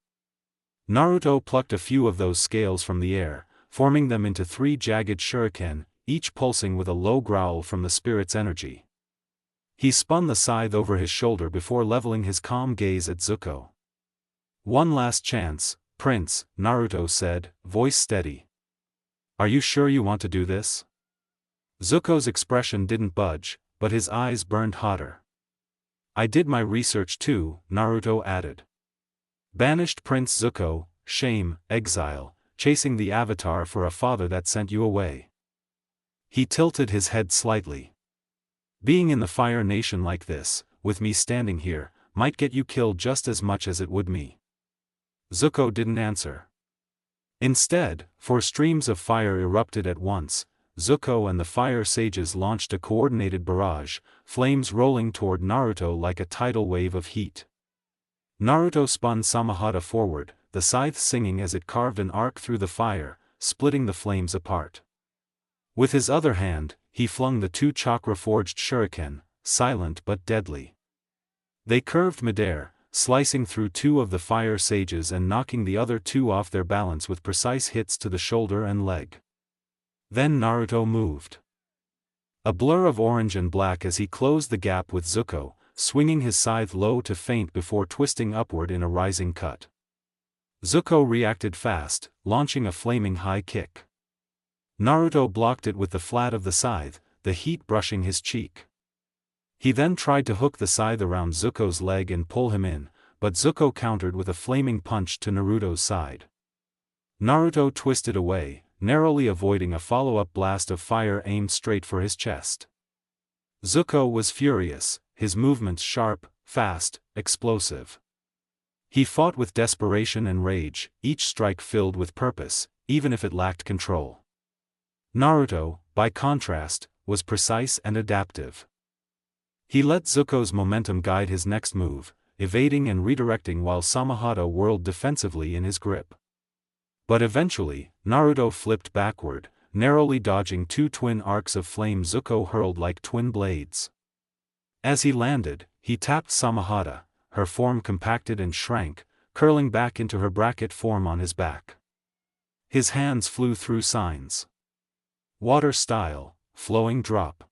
Naruto plucked a few of those scales from the air, forming them into 3 jagged shuriken, each pulsing with a low growl from the spirit's energy. He spun the scythe over his shoulder before leveling his calm gaze at Zuko. One last chance, Prince, Naruto said, voice steady. Are you sure you want to do this? Zuko's expression didn't budge, but his eyes burned hotter. I did my research too, Naruto added. Banished Prince Zuko, shame, exile, chasing the Avatar for a father that sent you away. He tilted his head slightly. Being in the Fire Nation like this, with me standing here, might get you killed just as much as it would me. Zuko didn't answer. Instead, 4 streams of fire erupted at once. Zuko and the fire sages launched a coordinated barrage, flames rolling toward Naruto like a tidal wave of heat. Naruto spun Samahata forward, the scythe singing as it carved an arc through the fire, splitting the flames apart. With his other hand, he flung the 2 chakra-forged shuriken, silent but deadly. They curved midair, slicing through 2 of the fire sages and knocking the other 2 off their balance with precise hits to the shoulder and leg. Then Naruto moved. A blur of orange and black as he closed the gap with Zuko, swinging his scythe low to feint before twisting upward in a rising cut. Zuko reacted fast, launching a flaming high kick. Naruto blocked it with the flat of the scythe, the heat brushing his cheek. He then tried to hook the scythe around Zuko's leg and pull him in, but Zuko countered with a flaming punch to Naruto's side. Naruto twisted away, narrowly avoiding a follow-up blast of fire aimed straight for his chest. Zuko was furious, his movements sharp, fast, explosive. He fought with desperation and rage, each strike filled with purpose, even if it lacked control. Naruto, by contrast, was precise and adaptive. He let Zuko's momentum guide his next move, evading and redirecting while Samahata whirled defensively in his grip. But eventually, Naruto flipped backward, narrowly dodging 2 twin arcs of flame Zuko hurled like twin blades. As he landed, he tapped Samahata, her form compacted and shrank, curling back into her bracket form on his back. His hands flew through signs. Water style, flowing drop.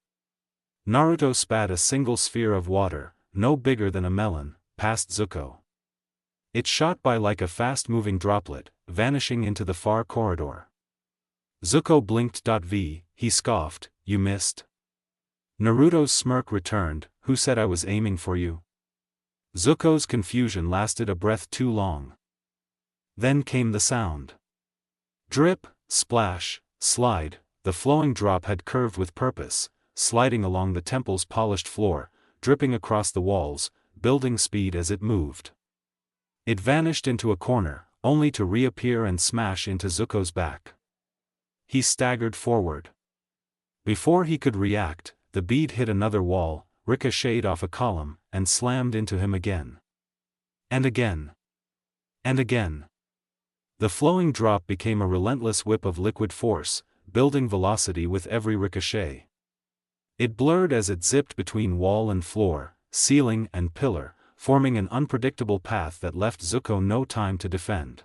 Naruto spat a single sphere of water, no bigger than a melon, past Zuko. It shot by like a fast-moving droplet, vanishing into the far corridor. Zuko blinked. He scoffed, you missed. Naruto's smirk returned, who said I was aiming for you? Zuko's confusion lasted a breath too long. Then came the sound. Drip, splash, slide, the flowing drop had curved with purpose, sliding along the temple's polished floor, dripping across the walls, building speed as it moved. It vanished into a corner, only to reappear and smash into Zuko's back. He staggered forward. Before he could react, the bead hit another wall, ricocheted off a column, and slammed into him again. And again. And again. The flowing drop became a relentless whip of liquid force, building velocity with every ricochet. It blurred as it zipped between wall and floor, ceiling and pillar, forming an unpredictable path that left Zuko no time to defend.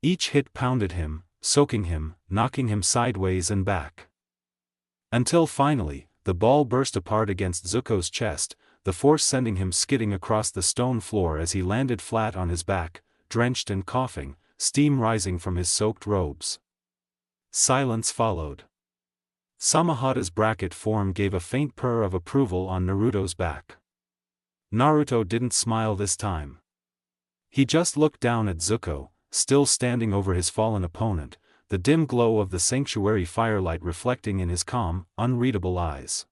Each hit pounded him, soaking him, knocking him sideways and back. Until finally, the ball burst apart against Zuko's chest, the force sending him skidding across the stone floor as he landed flat on his back, drenched and coughing, steam rising from his soaked robes. Silence followed. Samahata's bracket form gave a faint purr of approval on Naruto's back. Naruto didn't smile this time. He just looked down at Zuko, still standing over his fallen opponent, the dim glow of the sanctuary firelight reflecting in his calm, unreadable eyes.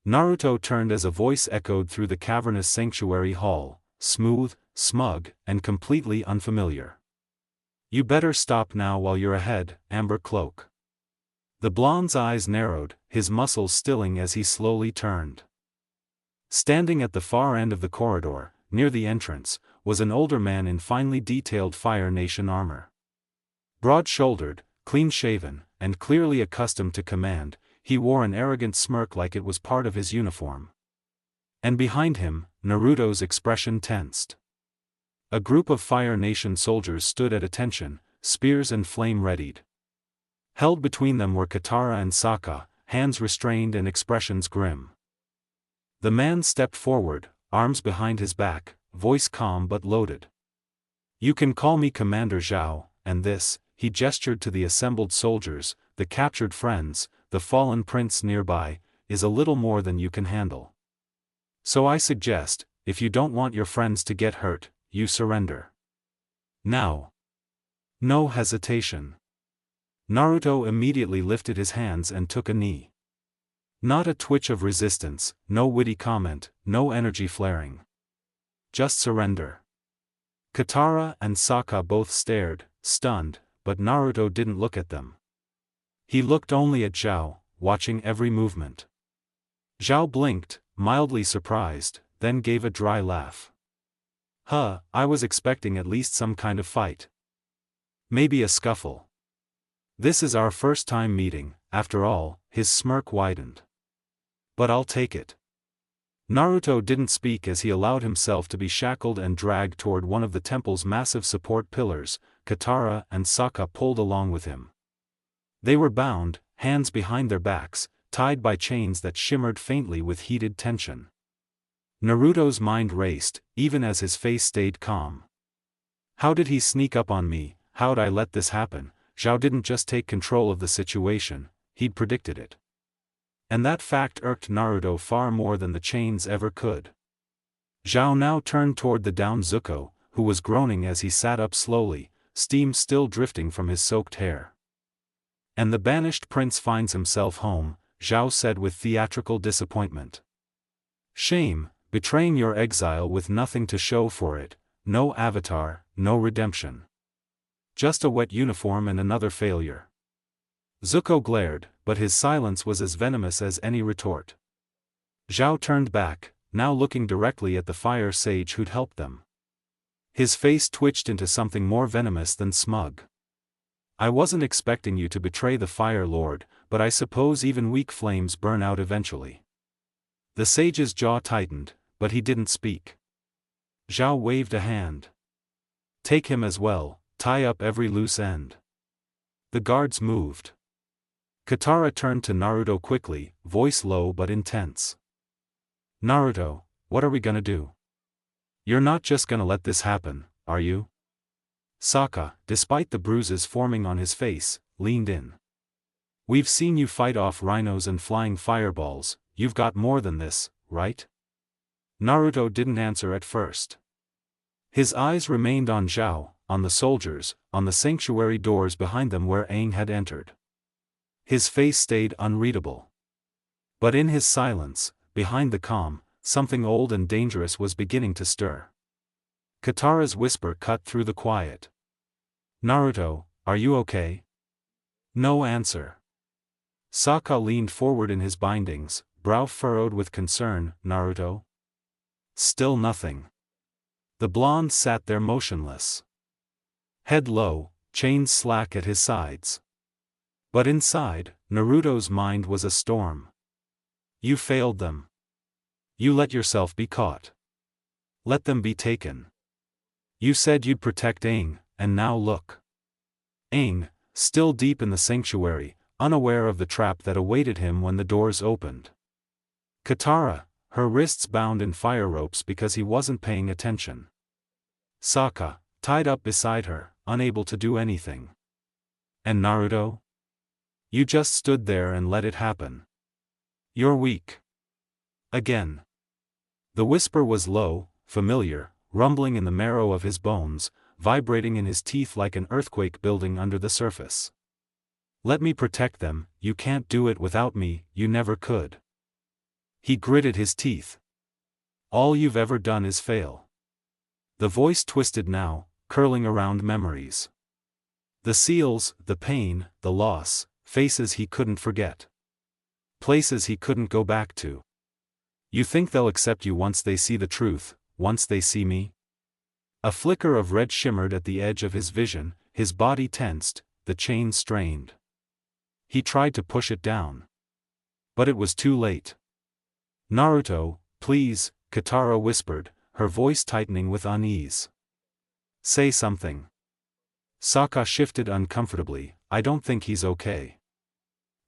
Naruto turned as a voice echoed through the cavernous sanctuary hall, smooth, smug, and completely unfamiliar. You better stop now while you're ahead, Amber Cloak. The blonde's eyes narrowed, his muscles stilling as he slowly turned. Standing at the far end of the corridor, near the entrance, was an older man in finely detailed Fire Nation armor. Broad-shouldered, clean-shaven, and clearly accustomed to command, he wore an arrogant smirk like it was part of his uniform. And behind him, Naruto's expression tensed. A group of Fire Nation soldiers stood at attention, spears and flame readied. Held between them were Katara and Sokka, hands restrained and expressions grim. The man stepped forward, arms behind his back, voice calm but loaded. You can call me Commander Xiao, and this, he gestured to the assembled soldiers, the captured friends, the fallen prince nearby, is a little more than you can handle. So I suggest, if you don't want your friends to get hurt, you surrender. Now. No hesitation. Naruto immediately lifted his hands and took a knee. Not a twitch of resistance, no witty comment, no energy flaring. Just surrender. Katara and Sokka both stared, stunned, but Naruto didn't look at them. He looked only at Xiao, watching every movement. Xiao blinked, mildly surprised, then gave a dry laugh. I was expecting at least some kind of fight. Maybe a scuffle. This is our first time meeting, after all, his smirk widened. But I'll take it. Naruto didn't speak as he allowed himself to be shackled and dragged toward one of the temple's massive support pillars. Katara and Sokka pulled along with him. They were bound, hands behind their backs, tied by chains that shimmered faintly with heated tension. Naruto's mind raced, even as his face stayed calm. How did he sneak up on me? How'd I let this happen? Xiao didn't just take control of the situation, he'd predicted it. And that fact irked Naruto far more than the chains ever could. Xiao now turned toward the downed Zuko, who was groaning as he sat up slowly, steam still drifting from his soaked hair. And the banished prince finds himself home, Xiao said with theatrical disappointment. Shame, betraying your exile with nothing to show for it, no avatar, no redemption. Just a wet uniform and another failure. Zuko glared, but his silence was as venomous as any retort. Xiao turned back, now looking directly at the fire sage who'd helped them. His face twitched into something more venomous than smug. I wasn't expecting you to betray the Fire Lord, but I suppose even weak flames burn out eventually. The sage's jaw tightened, but he didn't speak. Xiao waved a hand. Take him as well, tie up every loose end. The guards moved. Katara turned to Naruto quickly, voice low but intense. Naruto, what are we gonna do? You're not just gonna let this happen, are you? Sokka, despite the bruises forming on his face, leaned in. We've seen you fight off rhinos and flying fireballs, you've got more than this, right? Naruto didn't answer at first. His eyes remained on Xiao, on the soldiers, on the sanctuary doors behind them where Aang had entered. His face stayed unreadable. But in his silence, behind the calm, something old and dangerous was beginning to stir. Katara's whisper cut through the quiet. Naruto, are you okay? No answer. Sokka leaned forward in his bindings, brow furrowed with concern. Naruto? Still nothing. The blonde sat there motionless. Head low, chains slack at his sides. But inside, Naruto's mind was a storm. You failed them. You let yourself be caught. Let them be taken. You said you'd protect Aang, and now look. Aang, still deep in the sanctuary, unaware of the trap that awaited him when the doors opened. Katara, her wrists bound in fire ropes because he wasn't paying attention. Sokka, tied up beside her, unable to do anything. And Naruto? You just stood there and let it happen. You're weak. Again. The whisper was low, familiar, rumbling in the marrow of his bones, vibrating in his teeth like an earthquake building under the surface. Let me protect them, you can't do it without me, you never could. He gritted his teeth. All you've ever done is fail. The voice twisted now, curling around memories. The seals, the pain, the loss, faces he couldn't forget. Places he couldn't go back to. You think they'll accept you once they see the truth, once they see me? A flicker of red shimmered at the edge of his vision, his body tensed, the chain strained. He tried to push it down. But it was too late. Naruto, please, Katara whispered, her voice tightening with unease. Say something. Sokka shifted uncomfortably, I don't think he's okay.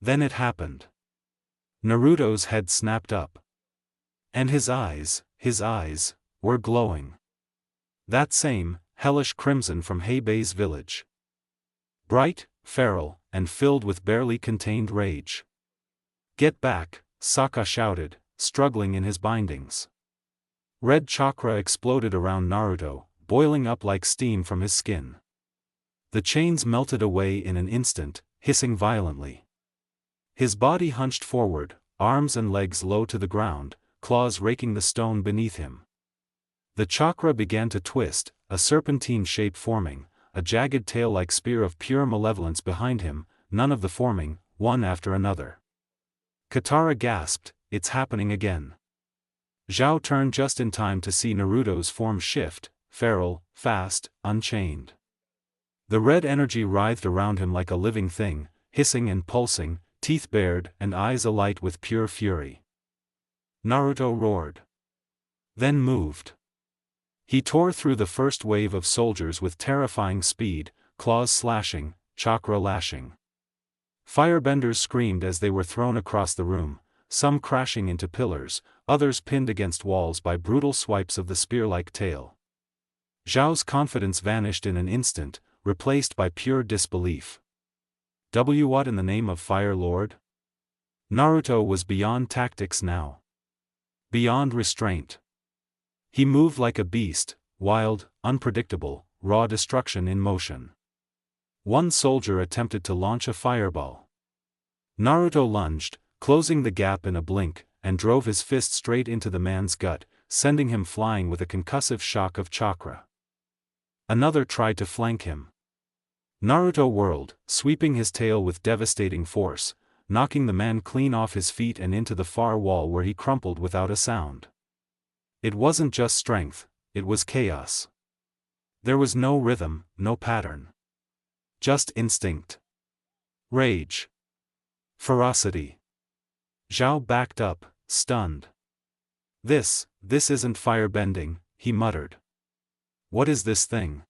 Then it happened. Naruto's head snapped up. And his eyes, were glowing. That same, hellish crimson from Heibei's village. Bright, feral, and filled with barely contained rage. Get back, Sokka shouted, struggling in his bindings. Red chakra exploded around Naruto, boiling up like steam from his skin. The chains melted away in an instant, hissing violently. His body hunched forward, arms and legs low to the ground, claws raking the stone beneath him. The chakra began to twist, a serpentine shape forming, a jagged tail-like spear of pure malevolence behind him, none of the forming, one after another. Katara gasped, it's happening again. Xiao turned just in time to see Naruto's form shift, feral, fast, unchained. The red energy writhed around him like a living thing, hissing and pulsing, teeth bared and eyes alight with pure fury. Naruto roared. Then moved. He tore through the first wave of soldiers with terrifying speed, claws slashing, chakra lashing. Firebenders screamed as they were thrown across the room, some crashing into pillars, others pinned against walls by brutal swipes of the spear-like tail. Xiao's confidence vanished in an instant, replaced by pure disbelief. What in the name of Fire Lord? Naruto was beyond tactics now. Beyond restraint. He moved like a beast, wild, unpredictable, raw destruction in motion. One soldier attempted to launch a fireball. Naruto lunged, closing the gap in a blink, and drove his fist straight into the man's gut, sending him flying with a concussive shock of chakra. Another tried to flank him. Naruto whirled, sweeping his tail with devastating force, knocking the man clean off his feet and into the far wall where he crumpled without a sound. It wasn't just strength, it was chaos. There was no rhythm, no pattern. Just instinct. Rage. Ferocity. Xiao backed up, stunned. This isn't firebending, he muttered. What is this thing?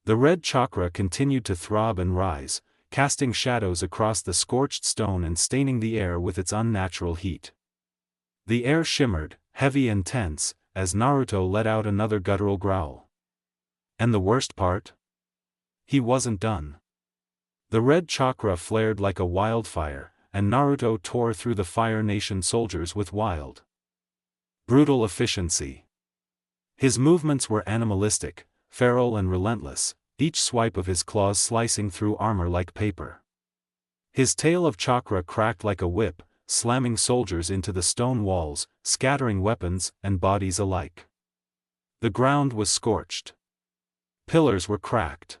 The red chakra continued to throb and rise, casting shadows across the scorched stone and staining the air with its unnatural heat. The air shimmered, heavy and tense, as Naruto let out another guttural growl. And the worst part? He wasn't done. The red chakra flared like a wildfire, and Naruto tore through the Fire Nation soldiers with wild, brutal efficiency. His movements were animalistic, feral and relentless, each swipe of his claws slicing through armor like paper. His tail of chakra cracked like a whip, slamming soldiers into the stone walls, scattering weapons and bodies alike. The ground was scorched. Pillars were cracked.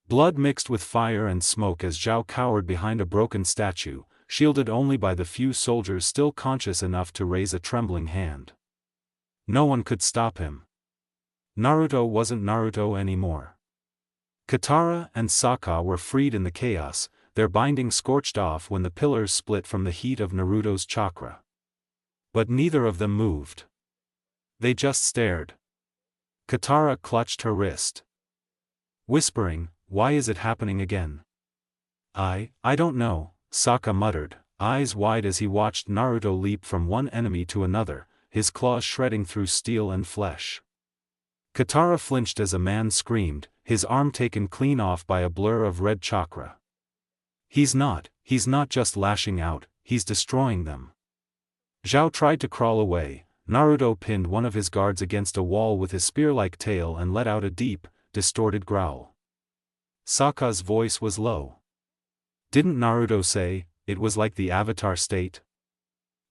Blood mixed with fire and smoke as Xiao cowered behind a broken statue, shielded only by the few soldiers still conscious enough to raise a trembling hand. No one could stop him. Naruto wasn't Naruto anymore. Katara and Sokka were freed in the chaos, their binding scorched off when the pillars split from the heat of Naruto's chakra. But neither of them moved. They just stared. Katara clutched her wrist, whispering, "Why is it happening again?" I don't know," Sokka muttered, eyes wide as he watched Naruto leap from one enemy to another, his claws shredding through steel and flesh. Katara flinched as a man screamed, his arm taken clean off by a blur of red chakra. He's not just lashing out, he's destroying them." Xiao tried to crawl away. Naruto pinned one of his guards against a wall with his spear-like tail and let out a deep, distorted growl. Sokka's voice was low. "Didn't Naruto say, it was like the Avatar state?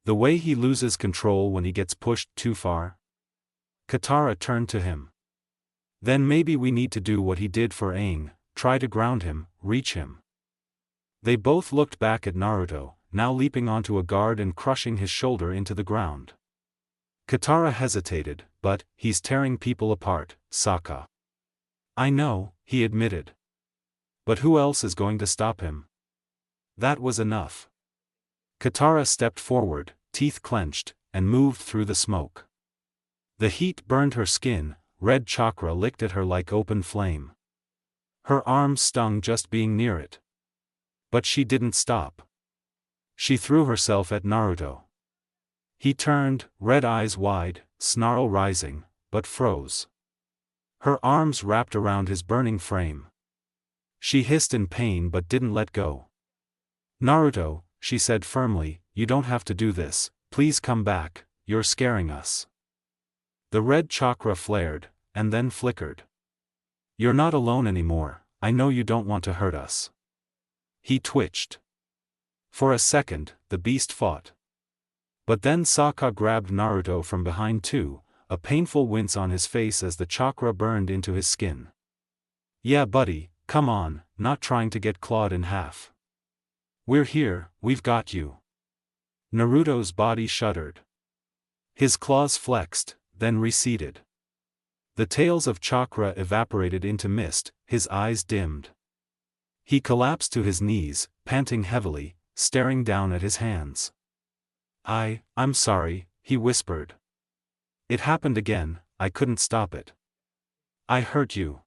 The way he loses control when he gets pushed too far?" Katara turned to him. "Then maybe we need to do what he did for Aang, try to ground him, reach him." They both looked back at Naruto, now leaping onto a guard and crushing his shoulder into the ground. Katara hesitated, "But, he's tearing people apart, Sokka." "I know," he admitted. "But who else is going to stop him?" That was enough. Katara stepped forward, teeth clenched, and moved through the smoke. The heat burned her skin, red chakra licked at her like open flame. Her arms stung just being near it. But she didn't stop. She threw herself at Naruto. He turned, red eyes wide, snarl rising, but froze. Her arms wrapped around his burning frame. She hissed in pain but didn't let go. "Naruto," she said firmly, "you don't have to do this, please come back, you're scaring us." The red chakra flared, and then flickered. "You're not alone anymore, I know you don't want to hurt us." He twitched. For a second, the beast fought. But then Sokka grabbed Naruto from behind too, a painful wince on his face as the chakra burned into his skin. "Yeah buddy, come on, not trying to get clawed in half. We're here, we've got you." Naruto's body shuddered. His claws flexed, then receded. The tails of chakra evaporated into mist, his eyes dimmed. He collapsed to his knees, panting heavily, staring down at his hands. I'm sorry," he whispered. "It happened again, I couldn't stop it. I hurt you."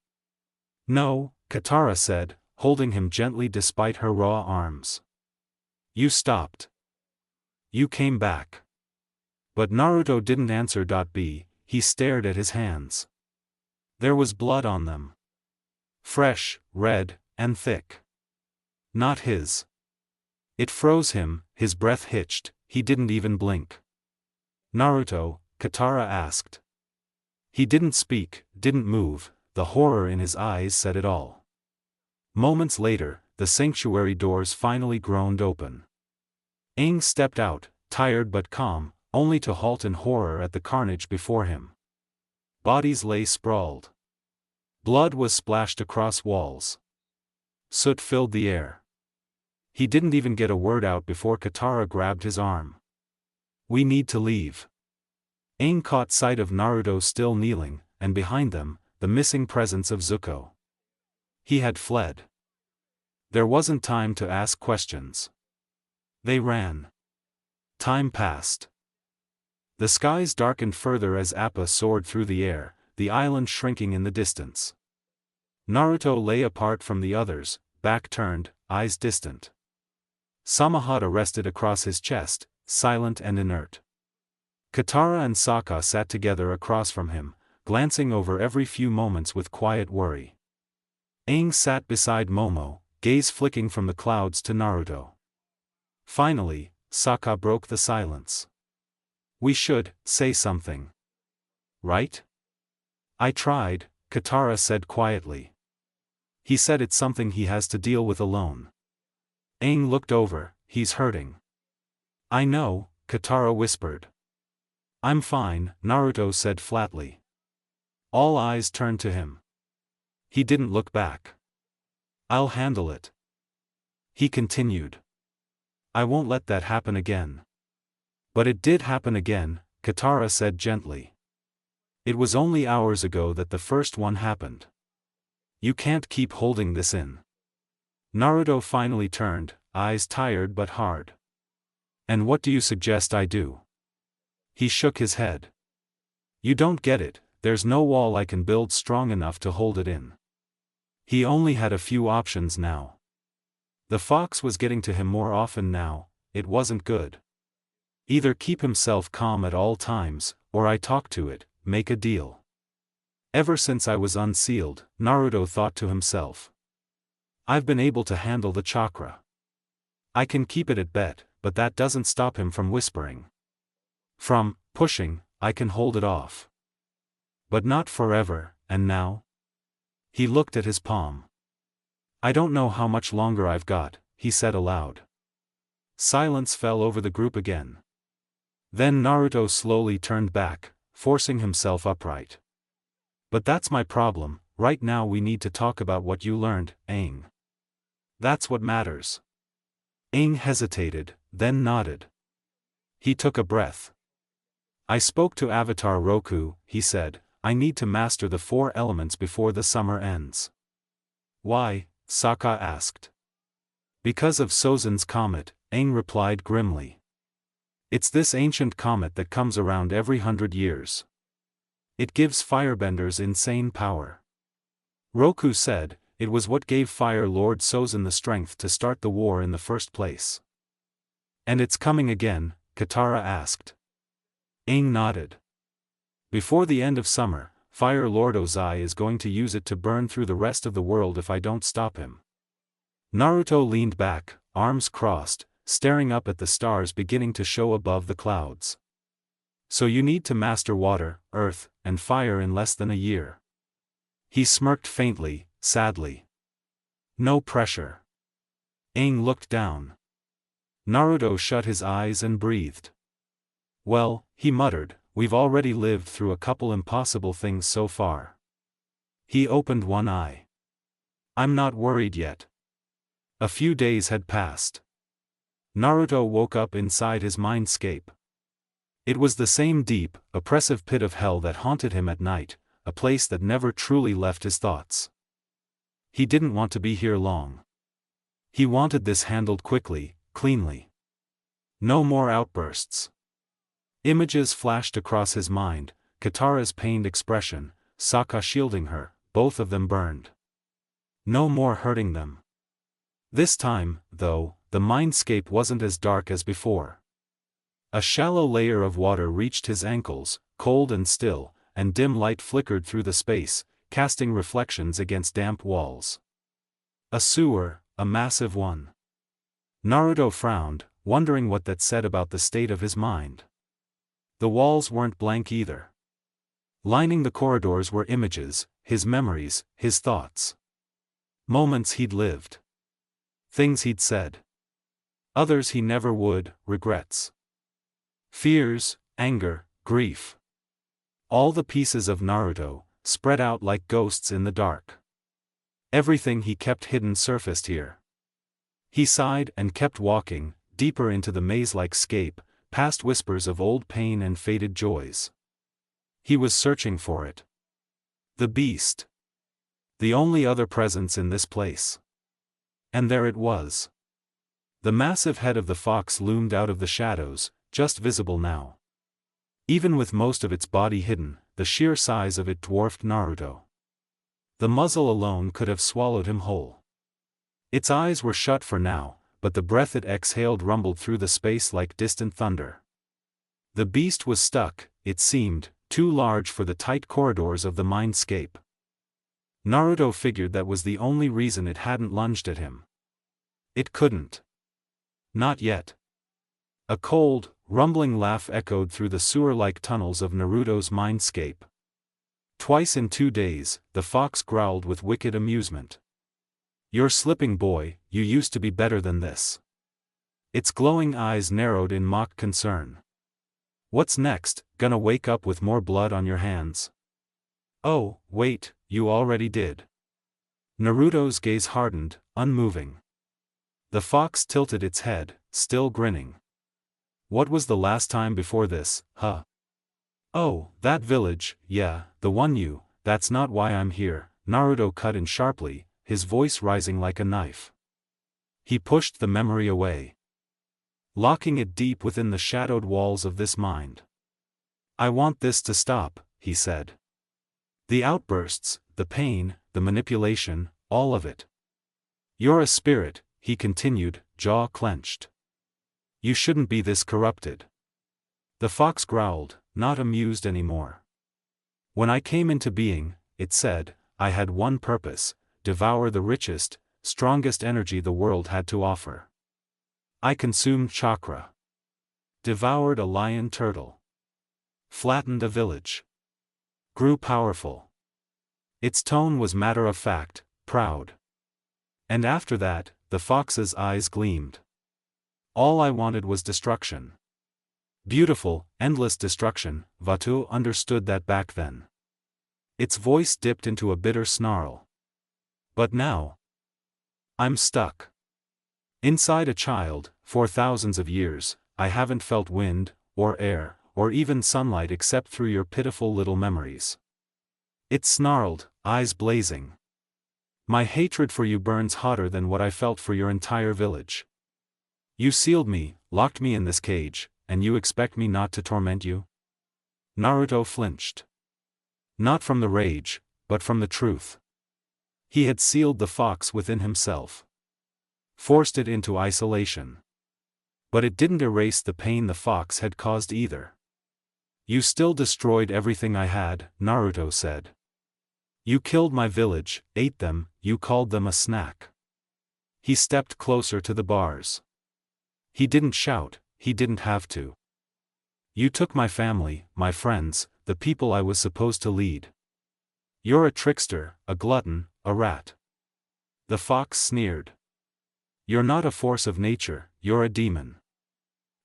"No," Katara said, holding him gently despite her raw arms. "You stopped. You came back." But Naruto didn't answer. He stared at his hands. There was blood on them. Fresh, red, and thick. Not his. It froze him, his breath hitched, he didn't even blink. "Naruto?" Katara asked. He didn't speak, didn't move, the horror in his eyes said it all. Moments later, the sanctuary doors finally groaned open. Aang stepped out, tired but calm, only to halt in horror at the carnage before him. Bodies lay sprawled. Blood was splashed across walls. Soot filled the air. He didn't even get a word out before Katara grabbed his arm. "We need to leave." Aang caught sight of Naruto still kneeling, and behind them, the missing presence of Zuko. He had fled. There wasn't time to ask questions. They ran. Time passed. The skies darkened further as Appa soared through the air, the island shrinking in the distance. Naruto lay apart from the others, back turned, eyes distant. Samahata rested across his chest, silent and inert. Katara and Sokka sat together across from him, glancing over every few moments with quiet worry. Aang sat beside Momo, gaze flicking from the clouds to Naruto. Finally, Sokka broke the silence. "We should say something. Right?" "I tried," Katara said quietly. "He said it's something he has to deal with alone." Aang looked over. "He's hurting." "I know," Katara whispered. "I'm fine," Naruto said flatly. All eyes turned to him. He didn't look back. "I'll handle it," he continued. "I won't let that happen again." "But it did happen again," Katara said gently. "It was only hours ago that the first one happened. You can't keep holding this in." Naruto finally turned, eyes tired but hard. "And what do you suggest I do?" He shook his head. "You don't get it, there's no wall I can build strong enough to hold it in." He only had a few options now. The fox was getting to him more often now. It wasn't good. Either keep himself calm at all times, or I talk to it, make a deal. Ever since I was unsealed, Naruto thought to himself, I've been able to handle the chakra. I can keep it at bay, but that doesn't stop him from whispering. From pushing, I can hold it off. But not forever, and now? He looked at his palm. "I don't know how much longer I've got," he said aloud. Silence fell over the group again. Then Naruto slowly turned back, forcing himself upright. "But that's my problem, right now we need to talk about what you learned, Aang. That's what matters." Aang hesitated, then nodded. He took a breath. "I spoke to Avatar Roku," he said. "I need to master the 4 elements before the summer ends." "Why?" Sokka asked. "Because of Sozin's comet," Aang replied grimly. "It's this ancient comet that comes around every 100 years. It gives firebenders insane power. Roku said, it was what gave Fire Lord Sozin the strength to start the war in the first place." "And it's coming again?" Katara asked. Aang nodded. "Before the end of summer, Fire Lord Ozai is going to use it to burn through the rest of the world if I don't stop him." Naruto leaned back, arms crossed, staring up at the stars beginning to show above the clouds. "So you need to master water, earth, and fire in less than a year." He smirked faintly, sadly. "No pressure." Aang looked down. Naruto shut his eyes and breathed. "Well," he muttered, "we've already lived through a couple impossible things so far." He opened one eye. "I'm not worried yet." A few days had passed. Naruto woke up inside his mindscape. It was the same deep, oppressive pit of hell that haunted him at night, a place that never truly left his thoughts. He didn't want to be here long. He wanted this handled quickly, cleanly. No more outbursts. Images flashed across his mind, Katara's pained expression, Sokka shielding her, both of them burned. No more hurting them. This time, though, the mindscape wasn't as dark as before. A shallow layer of water reached his ankles, cold and still, and dim light flickered through the space, casting reflections against damp walls. A sewer, a massive one. Naruto frowned, wondering what that said about the state of his mind. The walls weren't blank either. Lining the corridors were images, his memories, his thoughts. Moments he'd lived. Things he'd said. Others he never would, regrets. Fears, anger, grief. All the pieces of Naruto, spread out like ghosts in the dark. Everything he kept hidden surfaced here. He sighed and kept walking, deeper into the maze-like scape, past whispers of old pain and faded joys. He was searching for it. The beast. The only other presence in this place. And there it was. The massive head of the fox loomed out of the shadows, just visible now. Even with most of its body hidden, the sheer size of it dwarfed Naruto. The muzzle alone could have swallowed him whole. Its eyes were shut for now, but the breath it exhaled rumbled through the space like distant thunder. The beast was stuck, it seemed, too large for the tight corridors of the mindscape. Naruto figured that was the only reason it hadn't lunged at him. It couldn't. Not yet. A cold, rumbling laugh echoed through the sewer-like tunnels of Naruto's mindscape. Twice in 2 days, the fox growled with wicked amusement. You're slipping, boy, you used to be better than this. Its glowing eyes narrowed in mock concern. What's next, gonna wake up with more blood on your hands? Oh, wait, you already did. Naruto's gaze hardened, unmoving. The fox tilted its head, still grinning. What was the last time before this, huh? Oh, that village, yeah, the one that's not why I'm here, Naruto cut in sharply, his voice rising like a knife. He pushed the memory away, locking it deep within the shadowed walls of this mind. I want this to stop, he said. The outbursts, the pain, the manipulation, all of it. You're a spirit, he continued, jaw clenched. You shouldn't be this corrupted. The fox growled, not amused anymore. When I came into being, it said, I had one purpose: devour the richest, strongest energy the world had to offer. I consumed chakra. Devoured a lion turtle. Flattened a village. Grew powerful. Its tone was matter-of-fact, proud. And after that, the fox's eyes gleamed. All I wanted was destruction. Beautiful, endless destruction. Vato understood that back then. Its voice dipped into a bitter snarl. But now, I'm stuck. Inside a child, for thousands of years, I haven't felt wind, or air, or even sunlight except through your pitiful little memories. It snarled, eyes blazing. My hatred for you burns hotter than what I felt for your entire village. You sealed me, locked me in this cage, and you expect me not to torment you? Naruto flinched. Not from the rage, but from the truth. He had sealed the fox within himself. Forced it into isolation. But it didn't erase the pain the fox had caused either. You still destroyed everything I had, Naruto said. You killed my village, ate them, you called them a snack. He stepped closer to the bars. He didn't shout, he didn't have to. You took my family, my friends, the people I was supposed to lead. You're a trickster, a glutton, a rat. The fox sneered. You're not a force of nature, you're a demon.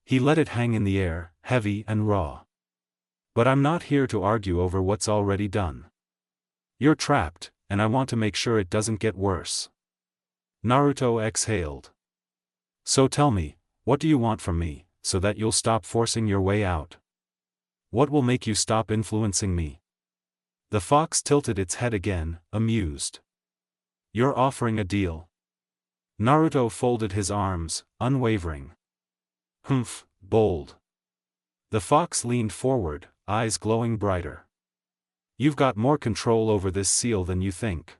He let it hang in the air, heavy and raw. But I'm not here to argue over what's already done. You're trapped, and I want to make sure it doesn't get worse. Naruto exhaled. So tell me, what do you want from me, so that you'll stop forcing your way out? What will make you stop influencing me? The fox tilted its head again, amused. You're offering a deal. Naruto folded his arms, unwavering. Humph, bold. The fox leaned forward, eyes glowing brighter. You've got more control over this seal than you think.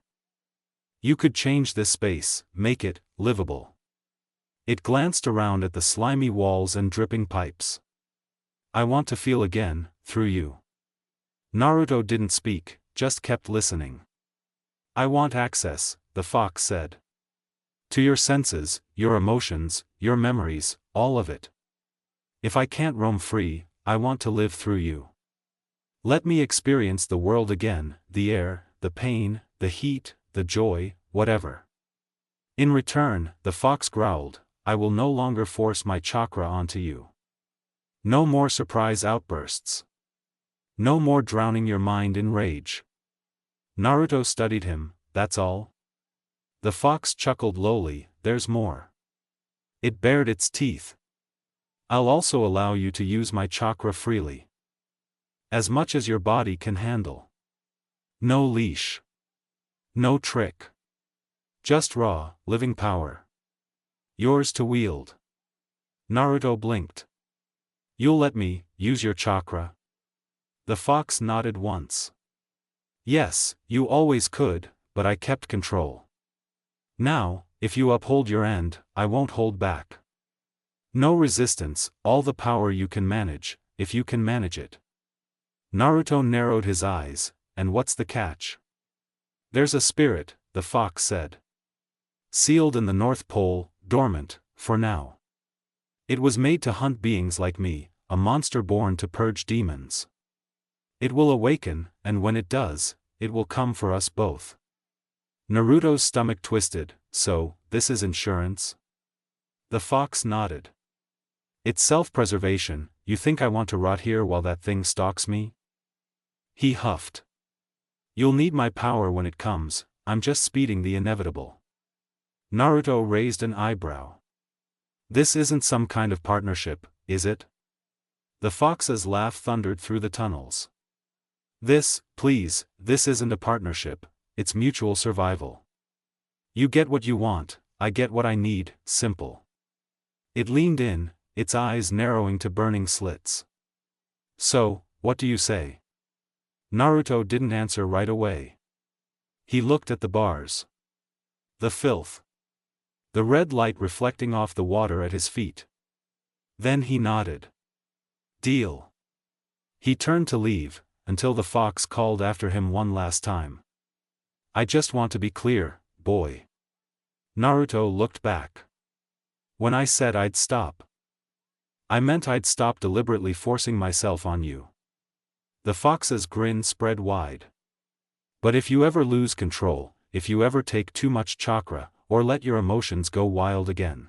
You could change this space, make it livable. It glanced around at the slimy walls and dripping pipes. I want to feel again, through you. Naruto didn't speak, just kept listening. I want access, the fox said. To your senses, your emotions, your memories, all of it. If I can't roam free, I want to live through you. Let me experience the world again, the air, the pain, the heat, the joy, whatever. In return, the fox growled, I will no longer force my chakra onto you. No more surprise outbursts. No more drowning your mind in rage. Naruto studied him, that's all? The fox chuckled lowly, there's more. It bared its teeth. I'll also allow you to use my chakra freely. As much as your body can handle. No leash. No trick. Just raw, living power. Yours to wield. Naruto blinked. You'll let me use your chakra? The fox nodded once. Yes, you always could, but I kept control. Now, if you uphold your end, I won't hold back. No resistance, all the power you can manage, if you can manage it. Naruto narrowed his eyes, and what's the catch? There's a spirit, the fox said. Sealed in the North Pole, dormant, for now. It was made to hunt beings like me, a monster born to purge demons. It will awaken, and when it does, it will come for us both. Naruto's stomach twisted. So, this is insurance? The fox nodded. It's self-preservation. You think I want to rot here while that thing stalks me? He huffed. You'll need my power when it comes, I'm just speeding the inevitable. Naruto raised an eyebrow. This isn't some kind of partnership, is it? The fox's laugh thundered through the tunnels. Please, this isn't a partnership, it's mutual survival. You get what you want, I get what I need, simple. It leaned in, its eyes narrowing to burning slits. So, what do you say? Naruto didn't answer right away. He looked at the bars. The filth. The red light reflecting off the water at his feet. Then he nodded. Deal. He turned to leave, until the fox called after him one last time. I just want to be clear, boy. Naruto looked back. When I said I'd stop, I meant I'd stop deliberately forcing myself on you. The fox's grin spread wide. But if you ever lose control, if you ever take too much chakra, or let your emotions go wild again.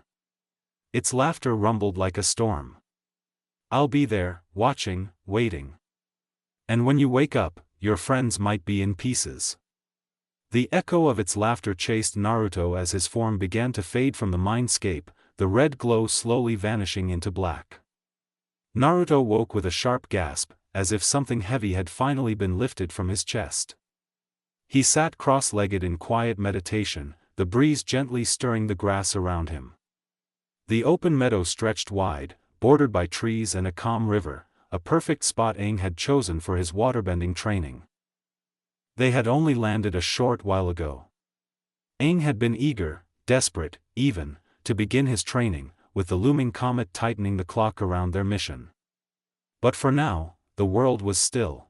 Its laughter rumbled like a storm. I'll be there, watching, waiting. And when you wake up, your friends might be in pieces. The echo of its laughter chased Naruto as his form began to fade from the mindscape, the red glow slowly vanishing into black. Naruto woke with a sharp gasp, as if something heavy had finally been lifted from his chest. He sat cross-legged in quiet meditation, the breeze gently stirring the grass around him. The open meadow stretched wide, bordered by trees and a calm river, a perfect spot Aang had chosen for his waterbending training. They had only landed a short while ago. Aang had been eager, desperate, even, to begin his training, with the looming comet tightening the clock around their mission. But for now, the world was still.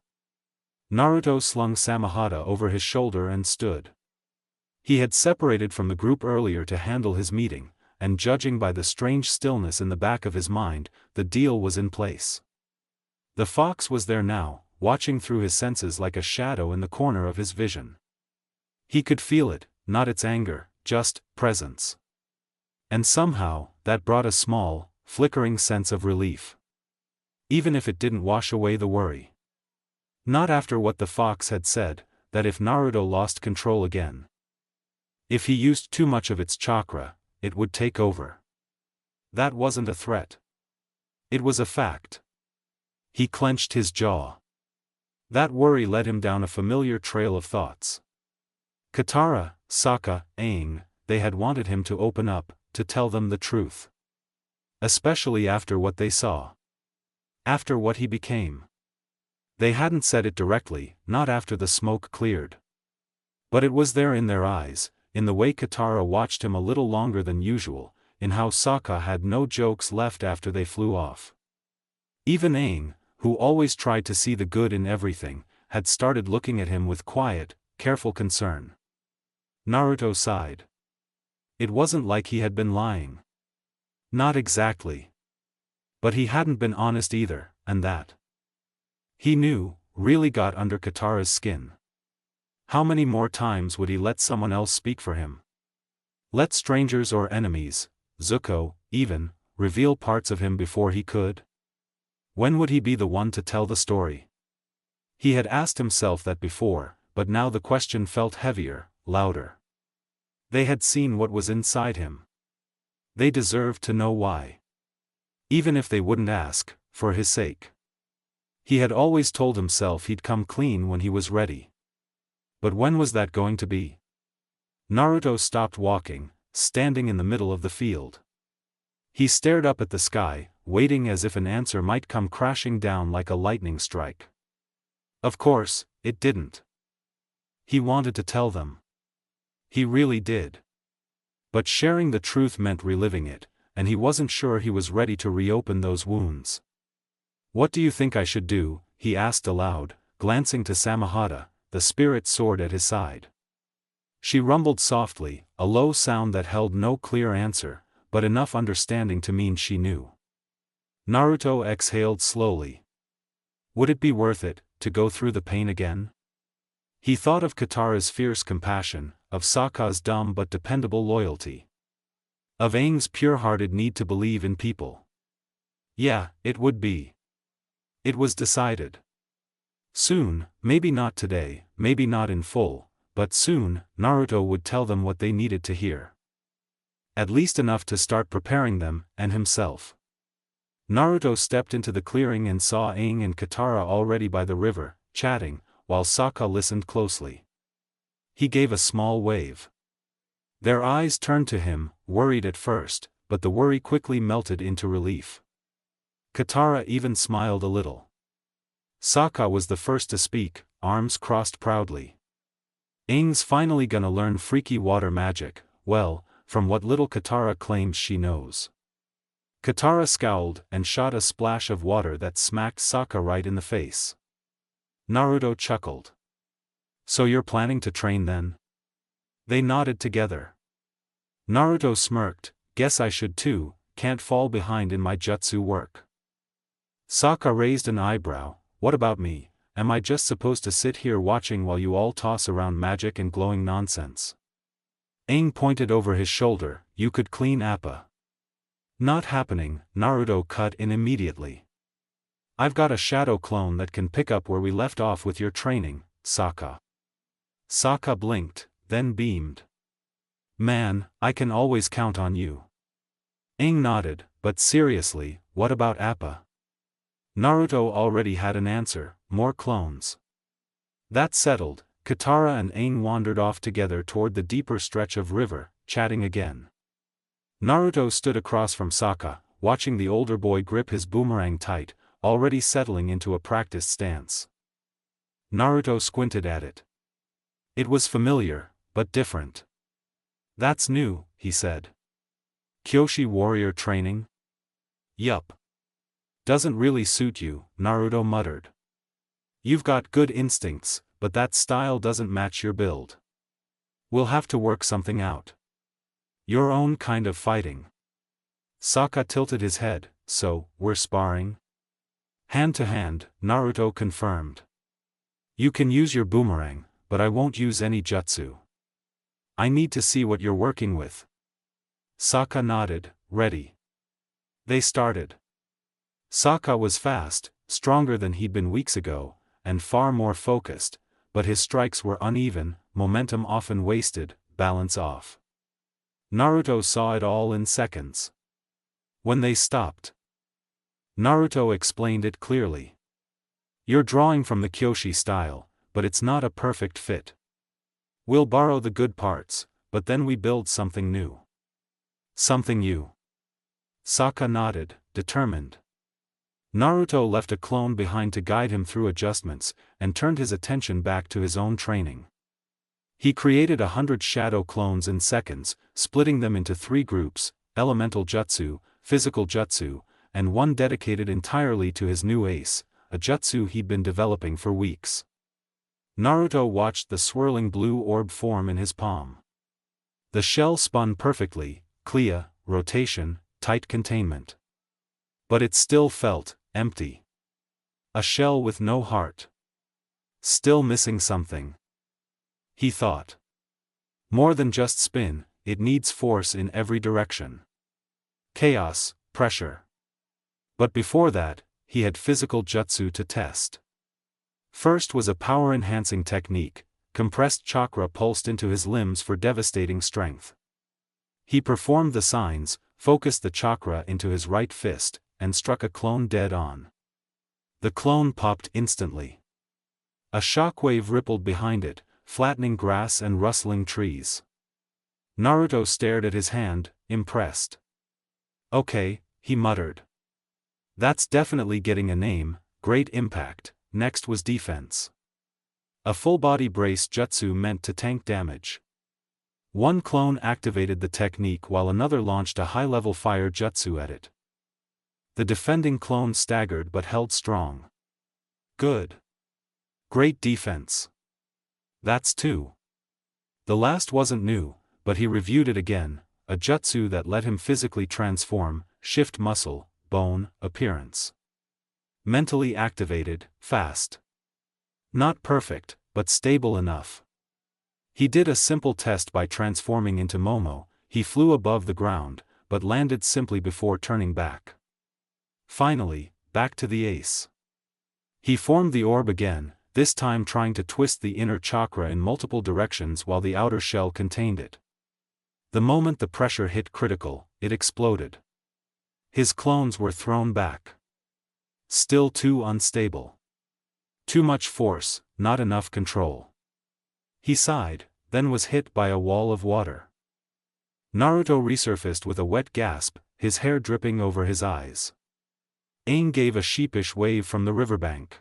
Naruto slung Samehada over his shoulder and stood. He had separated from the group earlier to handle his meeting, and judging by the strange stillness in the back of his mind, the deal was in place. The fox was there now, watching through his senses like a shadow in the corner of his vision. He could feel it, not its anger, just presence. And somehow, that brought a small, flickering sense of relief. Even if it didn't wash away the worry. Not after what the fox had said, that if Naruto lost control again, if he used too much of its chakra, it would take over. That wasn't a threat. It was a fact. He clenched his jaw. That worry led him down a familiar trail of thoughts. Katara, Sokka, Aang, they had wanted him to open up, to tell them the truth. Especially after what they saw. After what he became. They hadn't said it directly, not after the smoke cleared. But it was there in their eyes, in the way Katara watched him a little longer than usual, in how Sokka had no jokes left after they flew off. Even Aang, who always tried to see the good in everything, had started looking at him with quiet, careful concern. Naruto sighed. It wasn't like he had been lying. Not exactly. But he hadn't been honest either, and that, he knew, really got under Katara's skin. How many more times would he let someone else speak for him? Let strangers or enemies, Zuko, even, reveal parts of him before he could? When would he be the one to tell the story? He had asked himself that before, but now the question felt heavier, louder. They had seen what was inside him. They deserved to know why. Even if they wouldn't ask, for his sake. He had always told himself he'd come clean when he was ready. But when was that going to be? Naruto stopped walking, standing in the middle of the field. He stared up at the sky, waiting as if an answer might come crashing down like a lightning strike. Of course, it didn't. He wanted to tell them. He really did. But sharing the truth meant reliving it, and he wasn't sure he was ready to reopen those wounds. What do you think I should do? He asked aloud, glancing to Samehada, the spirit sword at his side. She rumbled softly, a low sound that held no clear answer, but enough understanding to mean she knew. Naruto exhaled slowly. Would it be worth it, to go through the pain again? He thought of Katara's fierce compassion, of Sokka's dumb but dependable loyalty, of Aang's pure-hearted need to believe in people. Yeah, it would be. It was decided. Soon, maybe not today, maybe not in full, but soon, Naruto would tell them what they needed to hear. At least enough to start preparing them, and himself. Naruto stepped into the clearing and saw Aang and Katara already by the river, chatting, while Sokka listened closely. He gave a small wave. Their eyes turned to him, worried at first, but the worry quickly melted into relief. Katara even smiled a little. Sokka was the first to speak, arms crossed proudly. Aang's finally gonna learn freaky water magic, well, from what little Katara claims she knows. Katara scowled and shot a splash of water that smacked Sokka right in the face. Naruto chuckled. So you're planning to train then? They nodded together. Naruto smirked, guess I should too, can't fall behind in my jutsu work. Sokka raised an eyebrow, what about me, am I just supposed to sit here watching while you all toss around magic and glowing nonsense? Aang pointed over his shoulder, you could clean Appa. Not happening, Naruto cut in immediately. I've got a shadow clone that can pick up where we left off with your training, Sokka. Sokka blinked, then beamed. Man, I can always count on you. Aang nodded, but seriously, what about Appa? Naruto already had an answer, more clones. That settled, Katara and Aang wandered off together toward the deeper stretch of river, chatting again. Naruto stood across from Sokka, watching the older boy grip his boomerang tight, already settling into a practiced stance. Naruto squinted at it. It was familiar, but different. That's new, he said. Kyoshi warrior training? Yup. Doesn't really suit you, Naruto muttered. You've got good instincts, but that style doesn't match your build. We'll have to work something out. Your own kind of fighting. Sokka tilted his head, so, we're sparring? Hand to hand, Naruto confirmed. You can use your boomerang, but I won't use any jutsu. I need to see what you're working with. Sokka nodded, ready. They started. Sokka was fast, stronger than he'd been weeks ago, and far more focused, but his strikes were uneven, momentum often wasted, balance off. Naruto saw it all in seconds. When they stopped, Naruto explained it clearly. You're drawing from the Kyoshi style, but it's not a perfect fit. We'll borrow the good parts, but then we build something new. Something you. Sokka nodded, determined. Naruto left a clone behind to guide him through adjustments, and turned his attention back to his own training. He created 100 shadow clones in seconds, splitting them into 3 groups, elemental jutsu, physical jutsu, and one dedicated entirely to his new ace, a jutsu he'd been developing for weeks. Naruto watched the swirling blue orb form in his palm. The shell spun perfectly, clear, rotation, tight containment. But it still felt empty. A shell with no heart. Still missing something. He thought. More than just spin, it needs force in every direction. Chaos, pressure. But before that, he had physical jutsu to test. First was a power-enhancing technique, compressed chakra pulsed into his limbs for devastating strength. He performed the signs, focused the chakra into his right fist, and struck a clone dead on. The clone popped instantly. A shockwave rippled behind it, flattening grass and rustling trees. Naruto stared at his hand, impressed. Okay, he muttered. That's definitely getting a name, great impact. Next was defense. A full-body brace jutsu meant to tank damage. One clone activated the technique while another launched a high-level fire jutsu at it. The defending clone staggered but held strong. Good. Great defense. That's 2. The last wasn't new, but he reviewed it again, a jutsu that let him physically transform, shift muscle, bone, appearance. Mentally activated, fast. Not perfect, but stable enough. He did a simple test by transforming into Momo. He flew above the ground, but landed simply before turning back. Finally, back to the ace. He formed the orb again, this time trying to twist the inner chakra in multiple directions while the outer shell contained it. The moment the pressure hit critical, it exploded. His clones were thrown back. Still too unstable. Too much force, not enough control. He sighed, then was hit by a wall of water. Naruto resurfaced with a wet gasp, his hair dripping over his eyes. Aang gave a sheepish wave from the riverbank.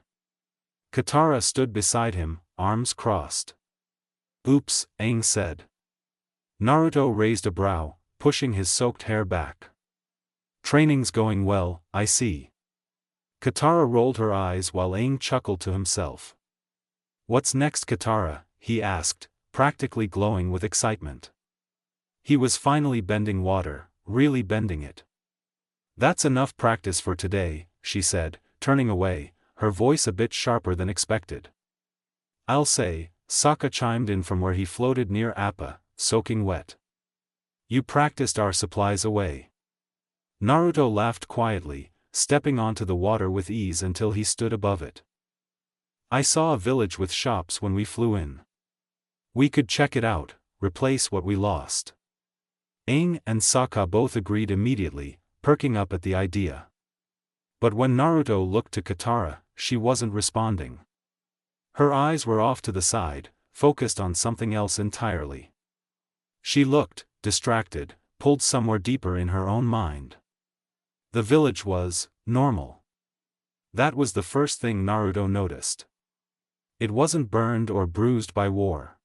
Katara stood beside him, arms crossed. "Oops," Aang said. Naruto raised a brow, pushing his soaked hair back. "Training's going well, I see." Katara rolled her eyes while Aang chuckled to himself. "What's next, Katara?" he asked, practically glowing with excitement. He was finally bending water, really bending it. "That's enough practice for today," she said, turning away, her voice a bit sharper than expected. "I'll say," Sokka chimed in from where he floated near Appa, soaking wet. "You practiced our supplies away." Naruto laughed quietly, stepping onto the water with ease until he stood above it. "I saw a village with shops when we flew in. We could check it out, replace what we lost." Aang and Sokka both agreed immediately, perking up at the idea. But when Naruto looked to Katara, she wasn't responding. Her eyes were off to the side, focused on something else entirely. She looked, distracted, pulled somewhere deeper in her own mind. The village was normal. That was the first thing Naruto noticed. It wasn't burned or bruised by war.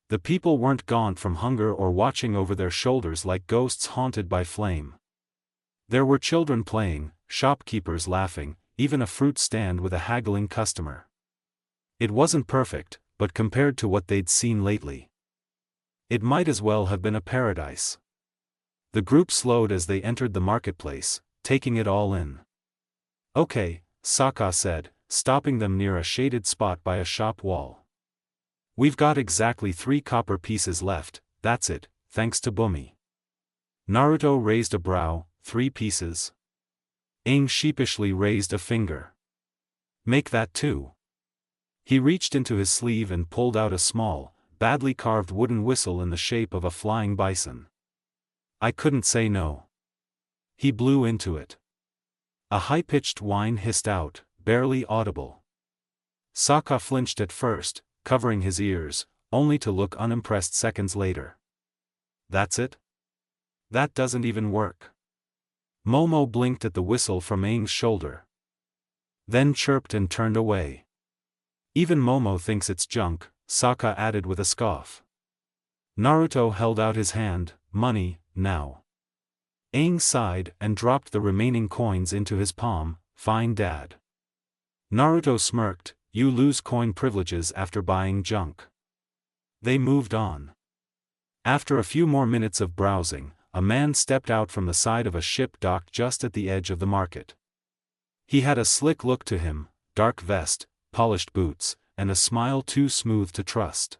The people weren't gaunt from hunger or watching over their shoulders like ghosts haunted by flame. There were children playing, shopkeepers laughing, even a fruit stand with a haggling customer. It wasn't perfect, but compared to what they'd seen lately, it might as well have been a paradise. The group slowed as they entered the marketplace, taking it all in. "Okay," Sokka said, stopping them near a shaded spot by a shop wall. "We've got exactly 3 copper pieces left, that's it, thanks to Bumi." Naruto raised a brow. 3 pieces? Aang sheepishly raised a finger. "Make that 2. He reached into his sleeve and pulled out a small, badly carved wooden whistle in the shape of a flying bison. I couldn't say no. He blew into it. A high-pitched whine hissed out, barely audible. Sokka flinched at first, covering his ears, only to look unimpressed seconds later. "That's it? That doesn't even work." Momo blinked at the whistle from Aang's shoulder. Then chirped and turned away. "Even Momo thinks it's junk," Sokka added with a scoff. Naruto held out his hand. "Money, now." Aang sighed and dropped the remaining coins into his palm. "Fine, Dad." Naruto smirked. "You lose coin privileges after buying junk." They moved on. After a few more minutes of browsing, a man stepped out from the side of a ship docked just at the edge of the market. He had a slick look to him, dark vest, polished boots, and a smile too smooth to trust.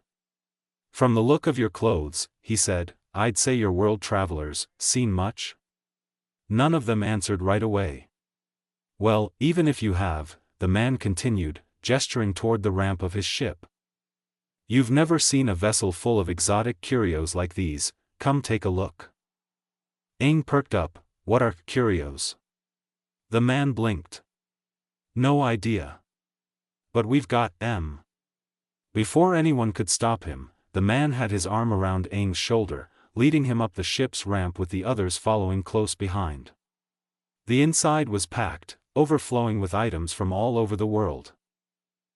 "From the look of your clothes," he said, "I'd say you're world travelers. Seen much?" None of them answered right away. "Well, even if you have," the man continued, gesturing toward the ramp of his ship. "You've never seen a vessel full of exotic curios like these. Come take a look." Aang perked up. "What are curios?" The man blinked. "No idea. But we've got them." Before anyone could stop him, the man had his arm around Aang's shoulder, leading him up the ship's ramp with the others following close behind. The inside was packed, overflowing with items from all over the world.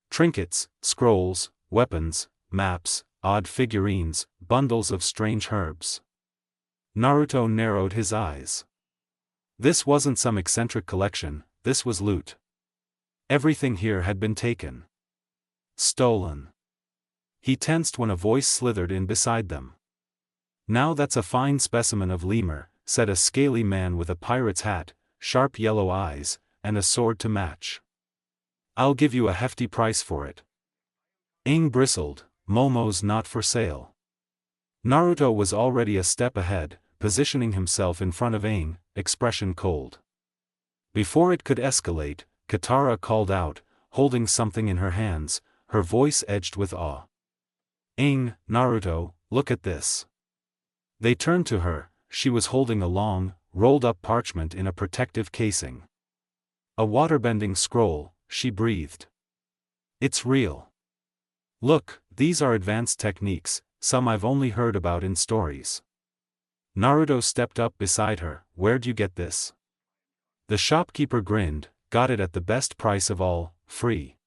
Trinkets, scrolls, weapons, maps, odd figurines, bundles of strange herbs. Naruto narrowed his eyes. This wasn't some eccentric collection, this was loot. Everything here had been taken. Stolen. He tensed when a voice slithered in beside them. Now that's a fine specimen of lemur, said a scaly man with a pirate's hat, sharp yellow eyes, and a sword to match. I'll give you a hefty price for it. Aang bristled, Momo's not for sale. Naruto was already a step ahead, positioning himself in front of Aang, expression cold. Before it could escalate, Katara called out, holding something in her hands, her voice edged with awe. Aang, Naruto, look at this. They turned to her. She was holding a long, rolled-up parchment in a protective casing. A waterbending scroll, she breathed. It's real. Look, these are advanced techniques, some I've only heard about in stories. Naruto stepped up beside her. Where'd you get this? The shopkeeper grinned. Got it at the best price of all, free.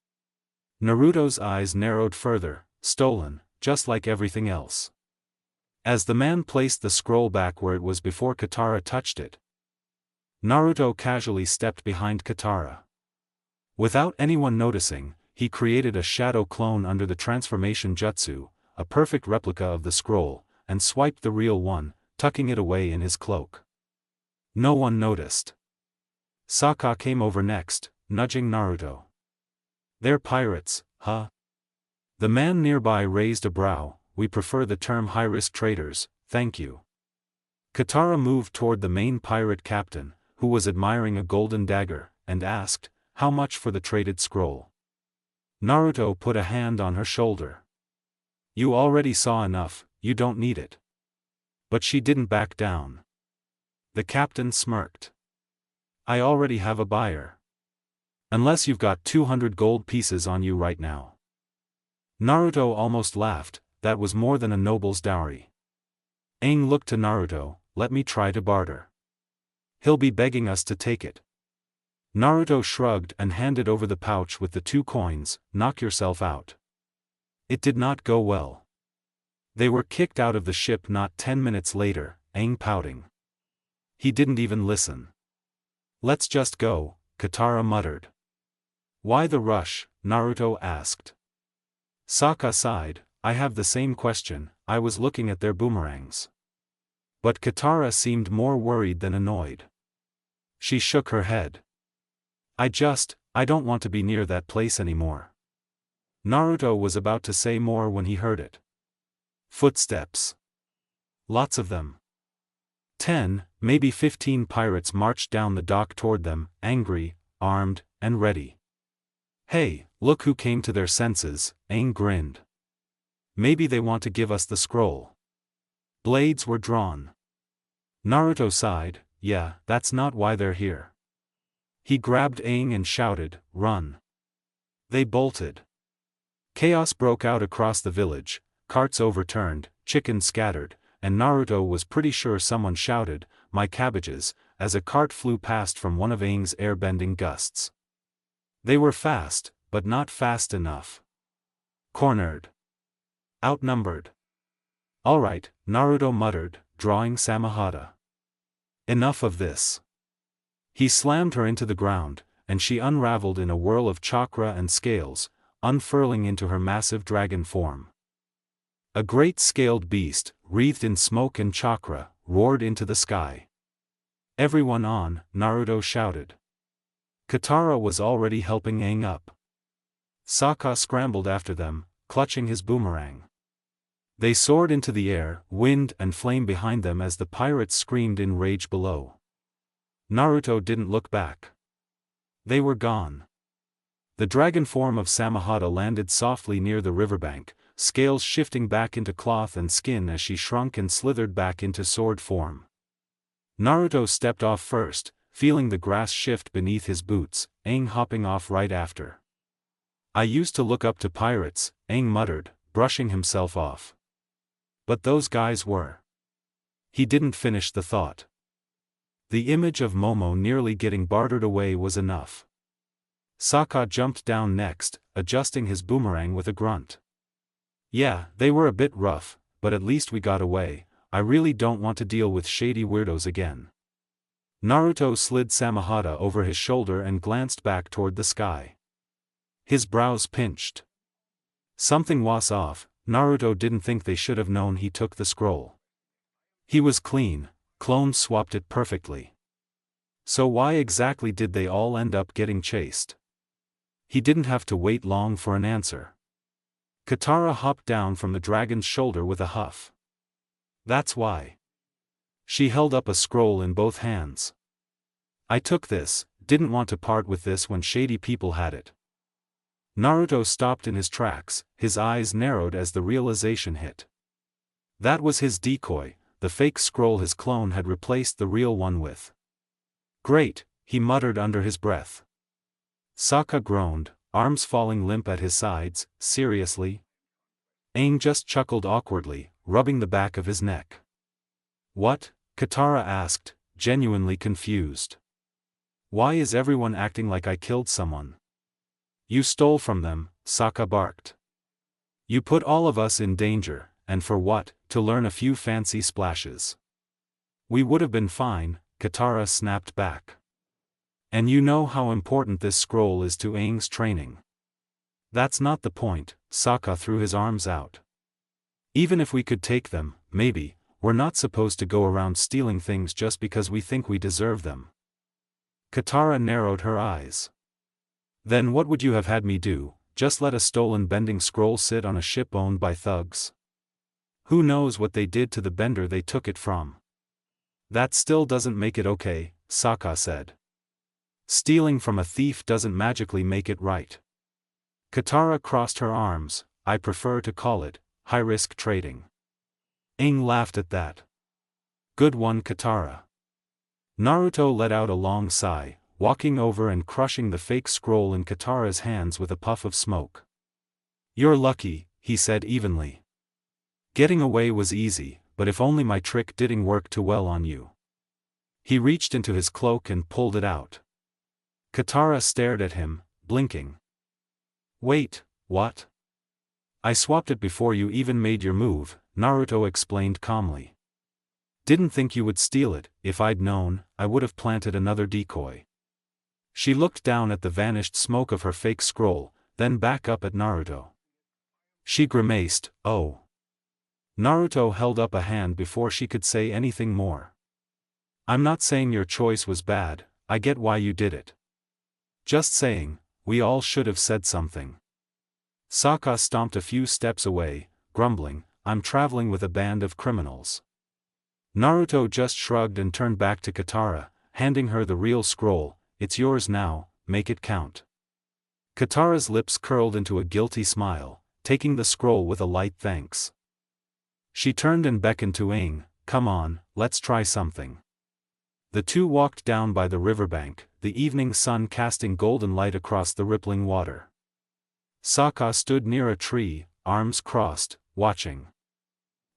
Naruto's eyes narrowed further. Stolen, just like everything else. As the man placed the scroll back where it was before Katara touched it, Naruto casually stepped behind Katara. Without anyone noticing, he created a shadow clone under the transformation jutsu, a perfect replica of the scroll, and swiped the real one, tucking it away in his cloak. No one noticed. Sokka came over next, nudging Naruto. They're pirates, huh? The man nearby raised a brow. We prefer the term high-risk traders, thank you. Katara moved toward the main pirate captain, who was admiring a golden dagger, and asked, how much for the traded scroll? Naruto put a hand on her shoulder. You already saw enough, you don't need it. But she didn't back down. The captain smirked. I already have a buyer. Unless you've got 200 gold pieces on you right now. Naruto almost laughed. That was more than a noble's dowry. Aang looked to Naruto. Let me try to barter. He'll be begging us to take it. Naruto shrugged and handed over the pouch with the 2 coins. Knock yourself out. It did not go well. They were kicked out of the ship not 10 minutes later, Aang pouting. He didn't even listen. Let's just go, Katara muttered. Why the rush? Naruto asked. Sokka sighed. I have the same question, I was looking at their boomerangs. But Katara seemed more worried than annoyed. She shook her head. I don't want to be near that place anymore. Naruto was about to say more when he heard it. Footsteps. Lots of them. 10, maybe 15 pirates marched down the dock toward them, angry, armed, and ready. Hey, look who came to their senses, Aang grinned. Maybe they want to give us the scroll. Blades were drawn. Naruto sighed, yeah, that's not why they're here. He grabbed Aang and shouted, run. They bolted. Chaos broke out across the village, carts overturned, chickens scattered, and Naruto was pretty sure someone shouted, my cabbages, as a cart flew past from one of Aang's airbending gusts. They were fast, but not fast enough. Cornered. Outnumbered. Alright, Naruto muttered, drawing Samahata. Enough of this. He slammed her into the ground, and she unraveled in a whirl of chakra and scales, unfurling into her massive dragon form. A great scaled beast, wreathed in smoke and chakra, roared into the sky. Everyone on, Naruto shouted. Katara was already helping Aang up. Sokka scrambled after them, clutching his boomerang. They soared into the air, wind and flame behind them as the pirates screamed in rage below. Naruto didn't look back. They were gone. The dragon form of Samahata landed softly near the riverbank, scales shifting back into cloth and skin as she shrunk and slithered back into sword form. Naruto stepped off first, feeling the grass shift beneath his boots, Aang hopping off right after. I used to look up to pirates, Aang muttered, brushing himself off. But those guys were. He didn't finish the thought. The image of Momo nearly getting bartered away was enough. Sokka jumped down next, adjusting his boomerang with a grunt. Yeah, they were a bit rough, but at least we got away. I really don't want to deal with shady weirdos again. Naruto slid Samahata over his shoulder and glanced back toward the sky. His brows pinched. Something was off. Naruto didn't think they should have known he took the scroll. He was clean, clone swapped it perfectly. So why exactly did they all end up getting chased? He didn't have to wait long for an answer. Katara hopped down from the dragon's shoulder with a huff. That's why. She held up a scroll in both hands. I took this, didn't want to part with this when shady people had it. Naruto stopped in his tracks, his eyes narrowed as the realization hit. That was his decoy, the fake scroll his clone had replaced the real one with. Great, he muttered under his breath. Sokka groaned, arms falling limp at his sides. Seriously? Aang just chuckled awkwardly, rubbing the back of his neck. What? Katara asked, genuinely confused. Why is everyone acting like I killed someone? You stole from them, Sokka barked. You put all of us in danger, and for what? To learn a few fancy splashes. We would have been fine, Katara snapped back. And you know how important this scroll is to Aang's training. That's not the point, Sokka threw his arms out. Even if we could take them, maybe, we're not supposed to go around stealing things just because we think we deserve them. Katara narrowed her eyes. Then what would you have had me do, just let a stolen bending scroll sit on a ship owned by thugs? Who knows what they did to the bender they took it from? That still doesn't make it okay, Sokka said. Stealing from a thief doesn't magically make it right. Katara crossed her arms. I prefer to call it high-risk trading. Aang laughed at that. Good one, Katara. Naruto let out a long sigh, walking over and crushing the fake scroll in Katara's hands with a puff of smoke. You're lucky, he said evenly. Getting away was easy, but if only my trick didn't work too well on you. He reached into his cloak and pulled it out. Katara stared at him, blinking. Wait, what? I swapped it before you even made your move, Naruto explained calmly. Didn't think you would steal it. If I'd known, I would have planted another decoy. She looked down at the vanished smoke of her fake scroll, then back up at Naruto. She grimaced, oh. Naruto held up a hand before she could say anything more. I'm not saying your choice was bad, I get why you did it. Just saying, we all should have said something. Sokka stomped a few steps away, grumbling, I'm traveling with a band of criminals. Naruto just shrugged and turned back to Katara, handing her the real scroll. It's yours now, make it count. Katara's lips curled into a guilty smile, taking the scroll with a light thanks. She turned and beckoned to Aang, come on, let's try something. The two walked down by the riverbank, the evening sun casting golden light across the rippling water. Sokka stood near a tree, arms crossed, watching.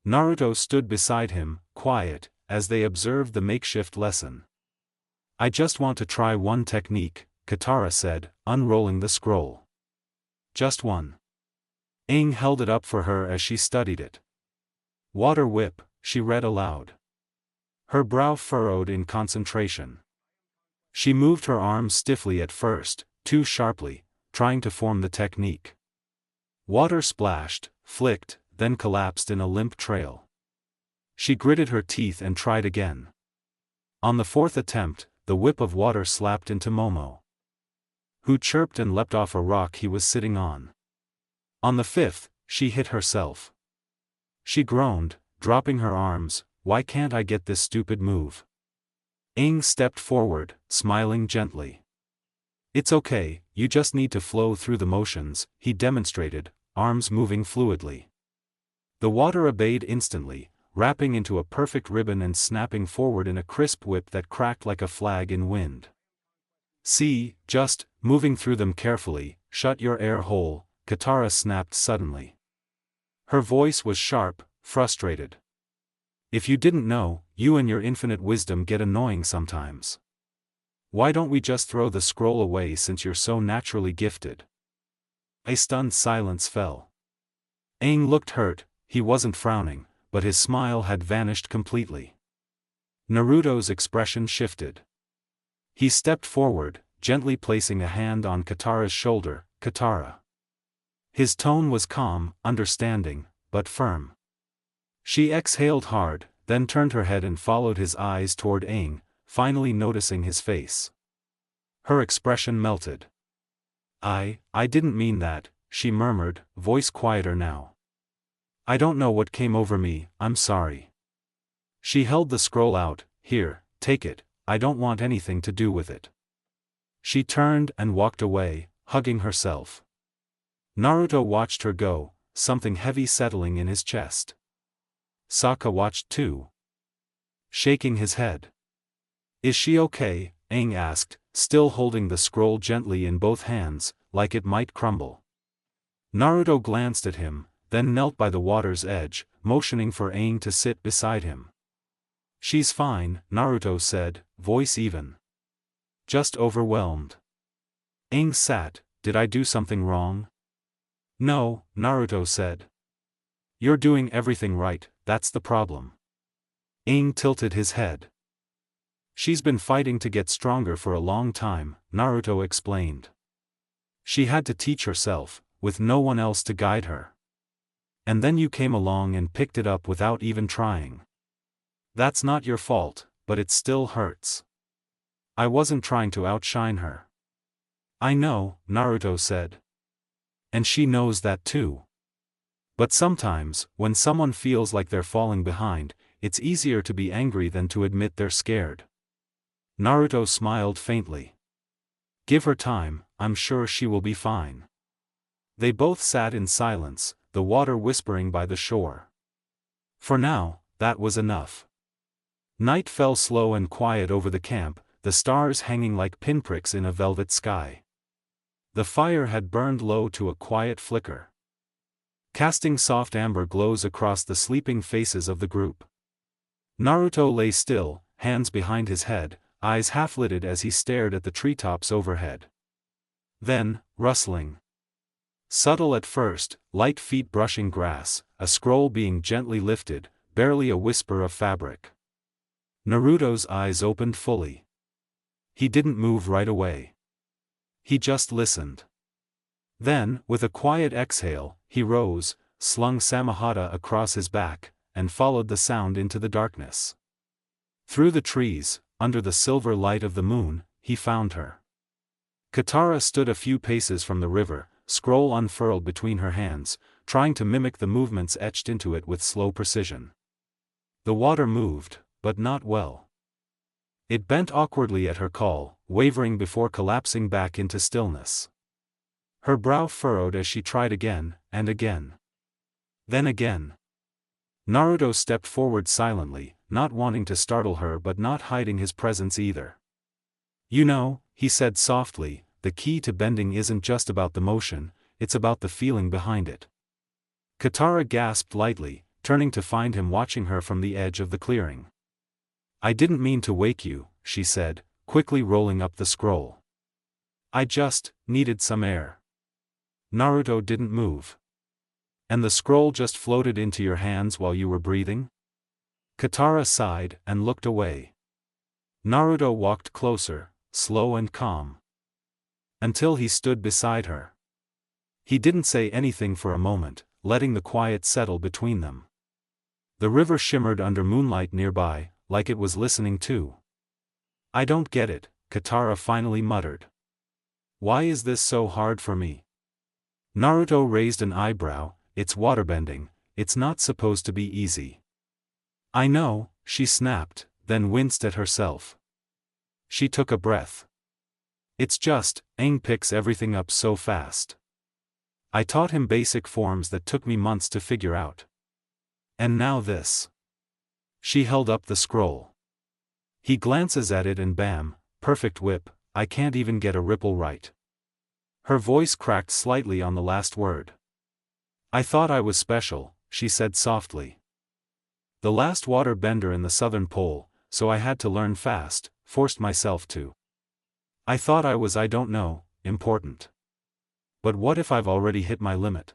Naruto stood beside him, quiet, as they observed the makeshift lesson. I just want to try one technique, Katara said, unrolling the scroll. Just one. Aang held it up for her as she studied it. Water whip, she read aloud. Her brow furrowed in concentration. She moved her arms stiffly at first, too sharply, trying to form the technique. Water splashed, flicked, then collapsed in a limp trail. She gritted her teeth and tried again. On the fourth attempt, the whip of water slapped into Momo, who chirped and leapt off a rock he was sitting on. On the fifth, she hit herself. She groaned, dropping her arms, why can't I get this stupid move? Aang stepped forward, smiling gently. It's okay, you just need to flow through the motions, he demonstrated, arms moving fluidly. The water obeyed instantly, wrapping into a perfect ribbon and snapping forward in a crisp whip that cracked like a flag in wind. See, just, moving through them carefully, shut your air hole, Katara snapped suddenly. Her voice was sharp, frustrated. If you didn't know, you and your infinite wisdom get annoying sometimes. Why don't we just throw the scroll away since you're so naturally gifted? A stunned silence fell. Aang looked hurt, he wasn't frowning, but his smile had vanished completely. Naruto's expression shifted. He stepped forward, gently placing a hand on Katara's shoulder. Katara. His tone was calm, understanding, but firm. She exhaled hard, then turned her head and followed his eyes toward Aang, finally noticing his face. Her expression melted. I didn't mean that," she murmured, voice quieter now. "I don't know what came over me, I'm sorry." She held the scroll out. "Here, take it, I don't want anything to do with it." She turned and walked away, hugging herself. Naruto watched her go, something heavy settling in his chest. Sokka watched too, shaking his head. "Is she okay?" Aang asked, still holding the scroll gently in both hands, like it might crumble. Naruto glanced at him, then knelt by the water's edge, motioning for Aang to sit beside him. "She's fine," Naruto said, voice even. "Just overwhelmed." Aang sat. "Did I do something wrong?" "No," Naruto said. "You're doing everything right, that's the problem." Aang tilted his head. "She's been fighting to get stronger for a long time," Naruto explained. "She had to teach herself, with no one else to guide her. And then you came along and picked it up without even trying. That's not your fault, but it still hurts. I wasn't trying to outshine her." "I know," Naruto said. "And she knows that too. But sometimes, when someone feels like they're falling behind, it's easier to be angry than to admit they're scared." Naruto smiled faintly. "Give her time, I'm sure she will be fine." They both sat in silence, the water whispering by the shore. For now, that was enough. Night fell slow and quiet over the camp, the stars hanging like pinpricks in a velvet sky. The fire had burned low to a quiet flicker, casting soft amber glows across the sleeping faces of the group. Naruto lay still, hands behind his head, eyes half-lidded as he stared at the treetops overhead. Then, rustling. Subtle at first, light feet brushing grass, a scroll being gently lifted, barely a whisper of fabric. Naruto's eyes opened fully. He didn't move right away. He just listened. Then, with a quiet exhale, he rose, slung Samahata across his back, and followed the sound into the darkness. Through the trees, under the silver light of the moon, he found her. Katara stood a few paces from the river, scroll unfurled between her hands, trying to mimic the movements etched into it with slow precision. The water moved, but not well. It bent awkwardly at her call, wavering before collapsing back into stillness. Her brow furrowed as she tried again, and again. Then again. Naruto stepped forward silently, not wanting to startle her but not hiding his presence either. "You know," he said softly, "the key to bending isn't just about the motion, it's about the feeling behind it." Katara gasped lightly, turning to find him watching her from the edge of the clearing. "I didn't mean to wake you," she said, quickly rolling up the scroll. "I just needed some air." Naruto didn't move. "And the scroll just floated into your hands while you were breathing?" Katara sighed and looked away. Naruto walked closer, slow and calm, until he stood beside her. He didn't say anything for a moment, letting the quiet settle between them. The river shimmered under moonlight nearby, like it was listening too. "I don't get it," Katara finally muttered. "Why is this so hard for me?" Naruto raised an eyebrow. "It's waterbending, it's not supposed to be easy." "I know," she snapped, then winced at herself. She took a breath. "It's just, Aang picks everything up so fast. I taught him basic forms that took me months to figure out. And now this." She held up the scroll. "He glances at it and bam, perfect whip, I can't even get a ripple right." Her voice cracked slightly on the last word. "I thought I was special," she said softly. "The last water bender in the southern pole, so I had to learn fast, forced myself to. I thought I was, I don't know, important. But what if I've already hit my limit?"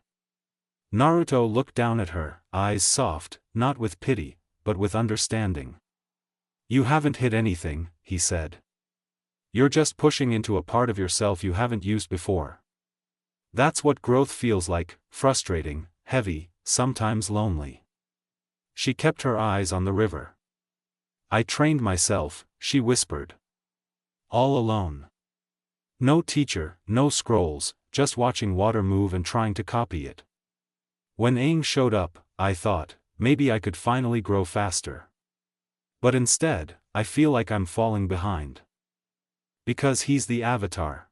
Naruto looked down at her, eyes soft, not with pity, but with understanding. "You haven't hit anything," he said. "You're just pushing into a part of yourself you haven't used before. That's what growth feels like, frustrating, heavy, sometimes lonely. She kept her eyes on the river. I trained myself, she whispered. All alone. No teacher, no scrolls, just watching water move and trying to copy it. When Aang showed up, I thought, maybe I could finally grow faster. But instead, I feel like I'm falling behind. Because he's the Avatar.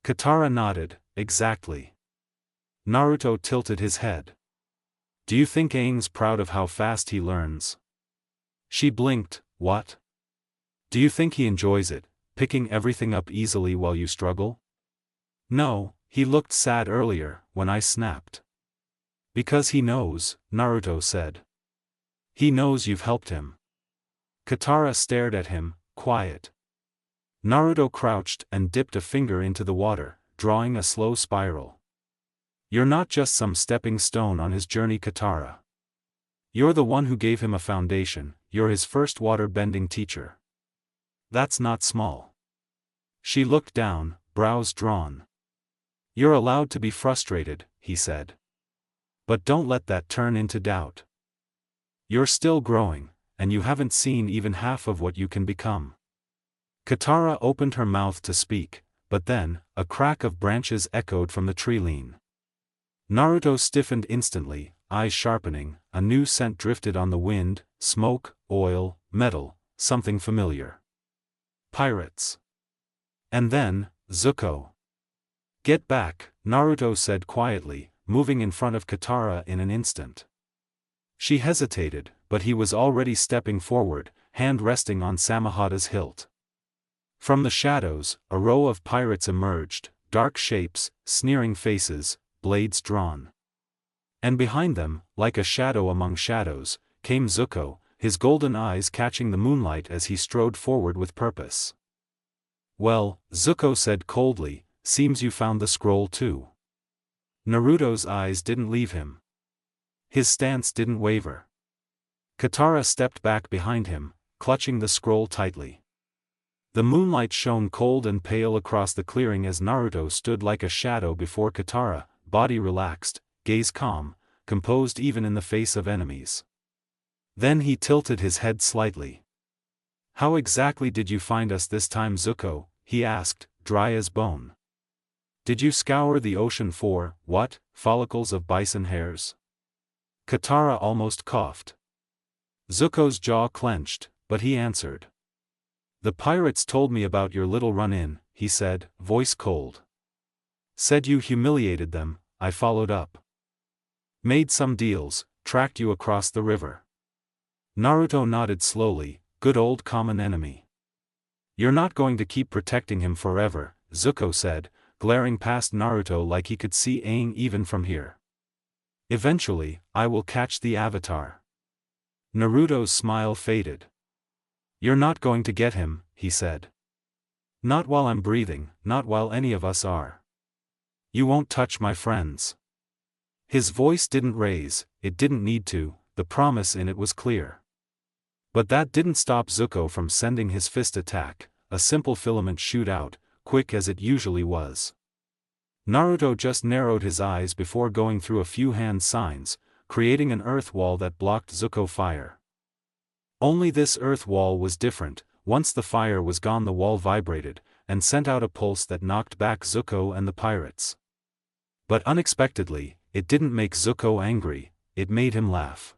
Katara nodded, exactly. Naruto tilted his head. Do you think Aang's proud of how fast he learns? She blinked, what? Do you think he enjoys it, picking everything up easily while you struggle? No, he looked sad earlier, when I snapped. Because he knows, Naruto said. He knows you've helped him. Katara stared at him, quiet. Naruto crouched and dipped a finger into the water, drawing a slow spiral. You're not just some stepping stone on his journey, Katara. You're the one who gave him a foundation, you're his first water-bending teacher. That's not small. She looked down, brows drawn. You're allowed to be frustrated, he said. But don't let that turn into doubt. You're still growing, and you haven't seen even half of what you can become. Katara opened her mouth to speak, but then, a crack of branches echoed from the tree-line. Naruto stiffened instantly, eyes sharpening, a new scent drifted on the wind, smoke, oil, metal, something familiar. Pirates. And then, Zuko. Get back, Naruto said quietly, moving in front of Katara in an instant. She hesitated, but he was already stepping forward, hand resting on Samahata's hilt. From the shadows, a row of pirates emerged, dark shapes, sneering faces, blades drawn. And behind them, like a shadow among shadows, came Zuko, his golden eyes catching the moonlight as he strode forward with purpose. Well, Zuko said coldly, seems you found the scroll too. Naruto's eyes didn't leave him. His stance didn't waver. Katara stepped back behind him, clutching the scroll tightly. The moonlight shone cold and pale across the clearing as Naruto stood like a shadow before Katara, body relaxed, gaze calm, composed even in the face of enemies. Then he tilted his head slightly. How exactly did you find us this time, Zuko? He asked, dry as bone. Did you scour the ocean for, what, follicles of bison hairs? Katara almost coughed. Zuko's jaw clenched, but he answered. The pirates told me about your little run-in, he said, voice cold. Said you humiliated them, I followed up. Made some deals, tracked you across the river. Naruto nodded slowly, good old common enemy. You're not going to keep protecting him forever, Zuko said, glaring past Naruto like he could see Aang even from here. Eventually, I will catch the Avatar. Naruto's smile faded. You're not going to get him, he said. Not while I'm breathing, not while any of us are. You won't touch my friends. His voice didn't raise, it didn't need to, the promise in it was clear. But that didn't stop Zuko from sending his fist attack, a simple filament shoot out, quick as it usually was. Naruto just narrowed his eyes before going through a few hand signs, creating an earth wall that blocked Zuko fire. Only this earth wall was different. Once the fire was gone, the wall vibrated, and sent out a pulse that knocked back Zuko and the pirates. But unexpectedly, it didn't make Zuko angry, it made him laugh.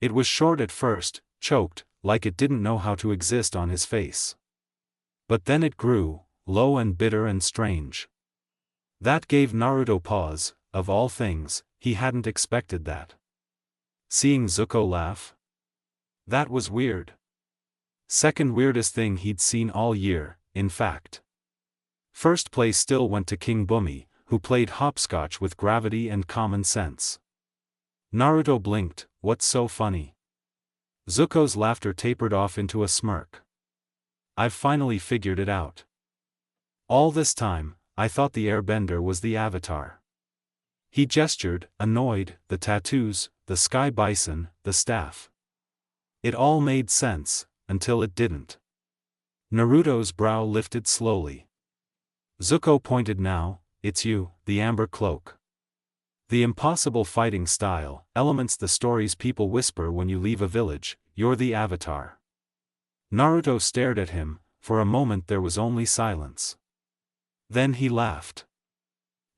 It was short at first, choked, like it didn't know how to exist on his face. But then it grew, low and bitter and strange. That gave Naruto pause, of all things, he hadn't expected that. Seeing Zuko laugh? That was weird. Second weirdest thing he'd seen all year, in fact. First place still went to King Bumi, who played hopscotch with gravity and common sense. Naruto blinked, what's so funny? Zuko's laughter tapered off into a smirk. I've finally figured it out. All this time, I thought the AirBender was the Avatar. He gestured, annoyed, the tattoos, the sky bison, the staff. It all made sense, until it didn't. Naruto's brow lifted slowly. Zuko pointed now, it's you, the amber cloak. The impossible fighting style, elements the stories people whisper when you leave a village, you're the avatar. Naruto stared at him, for a moment there was only silence. Then he laughed.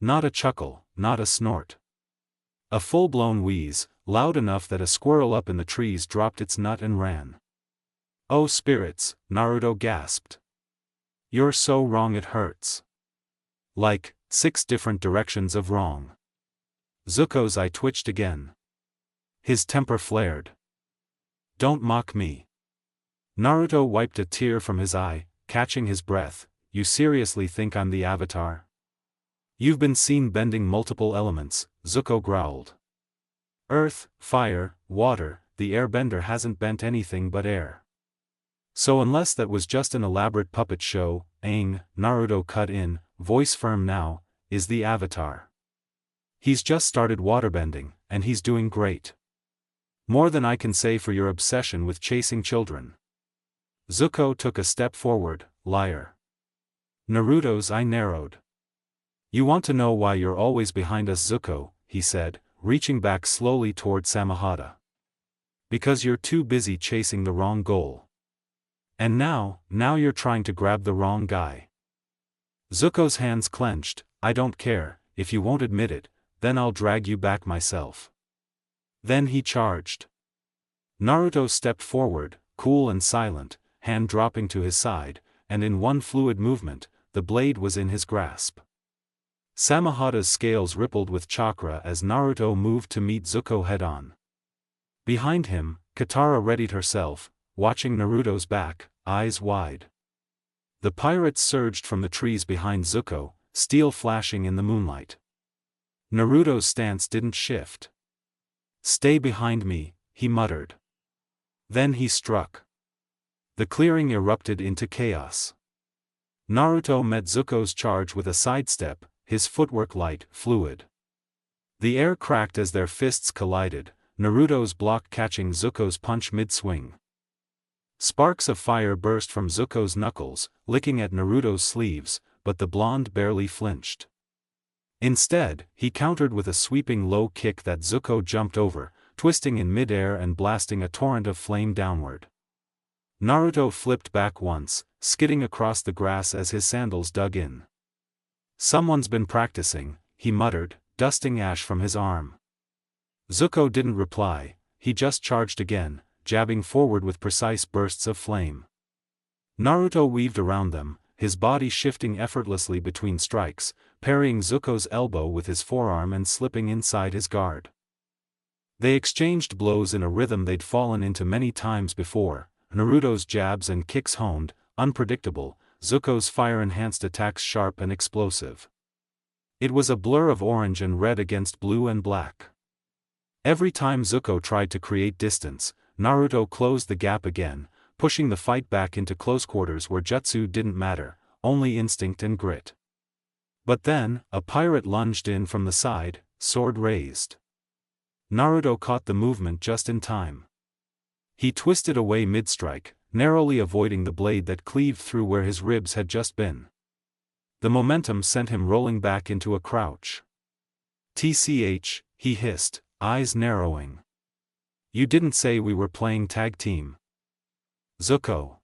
Not a chuckle, not a snort. A full-blown wheeze, loud enough that a squirrel up in the trees dropped its nut and ran. Oh spirits, Naruto gasped. You're so wrong it hurts. Like, 6 different directions of wrong. Zuko's eye twitched again. His temper flared. Don't mock me. Naruto wiped a tear from his eye, catching his breath. You seriously think I'm the avatar? You've been seen bending multiple elements, Zuko growled. Earth, fire, water, the airbender hasn't bent anything but air. So unless that was just an elaborate puppet show, Aang, Naruto cut in, voice firm now, is the avatar. He's just started waterbending, and he's doing great. More than I can say for your obsession with chasing children. Zuko took a step forward, liar. Naruto's eye narrowed. You want to know why you're always behind us, Zuko, he said, reaching back slowly toward Samahata. Because you're too busy chasing the wrong goal. And now you're trying to grab the wrong guy. Zuko's hands clenched. I don't care, if you won't admit it, then I'll drag you back myself. Then he charged. Naruto stepped forward, cool and silent, hand dropping to his side, and in one fluid movement, the blade was in his grasp. Samahata's scales rippled with chakra as Naruto moved to meet Zuko head-on. Behind him, Katara readied herself, watching Naruto's back, eyes wide. The pirates surged from the trees behind Zuko, steel flashing in the moonlight. Naruto's stance didn't shift. Stay behind me, he muttered. Then he struck. The clearing erupted into chaos. Naruto met Zuko's charge with a sidestep, his footwork light, fluid. The air cracked as their fists collided, Naruto's block catching Zuko's punch mid-swing. Sparks of fire burst from Zuko's knuckles, licking at Naruto's sleeves, but the blonde barely flinched. Instead, he countered with a sweeping low kick that Zuko jumped over, twisting in mid-air and blasting a torrent of flame downward. Naruto flipped back once, skidding across the grass as his sandals dug in. Someone's been practicing, he muttered, dusting ash from his arm. Zuko didn't reply, he just charged again, jabbing forward with precise bursts of flame. Naruto weaved around them, his body shifting effortlessly between strikes, parrying Zuko's elbow with his forearm and slipping inside his guard. They exchanged blows in a rhythm they'd fallen into many times before, Naruto's jabs and kicks honed, unpredictable, Zuko's fire-enhanced attacks sharp and explosive. It was a blur of orange and red against blue and black. Every time Zuko tried to create distance, Naruto closed the gap again, pushing the fight back into close quarters where jutsu didn't matter, only instinct and grit. But then, a pirate lunged in from the side, sword raised. Naruto caught the movement just in time. He twisted away mid-strike, narrowly avoiding the blade that cleaved through where his ribs had just been. The momentum sent him rolling back into a crouch. TCH, he hissed, eyes narrowing. You didn't say we were playing tag team. Zuko.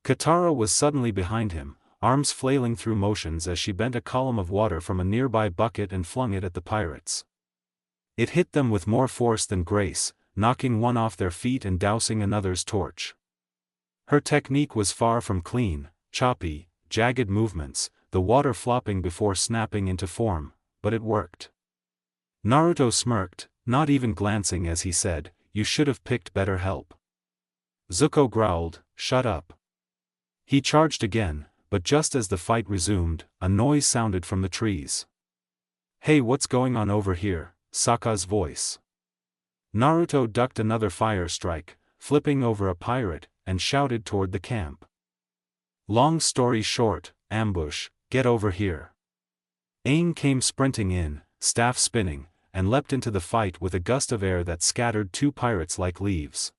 Katara was suddenly behind him, arms flailing through motions as she bent a column of water from a nearby bucket and flung it at the pirates. It hit them with more force than grace, knocking one off their feet and dousing another's torch. Her technique was far from clean, choppy, jagged movements, the water flopping before snapping into form, but it worked. Naruto smirked, not even glancing as he said, "You should have picked better help." Zuko growled, "Shut up." He charged again, but just as the fight resumed, a noise sounded from the trees. "Hey, what's going on over here?" Sokka's voice. Naruto ducked another fire strike, flipping over a pirate, and shouted toward the camp. Long story short, ambush, get over here. Aang came sprinting in, staff spinning, and leapt into the fight with a gust of air that scattered 2 pirates like leaves.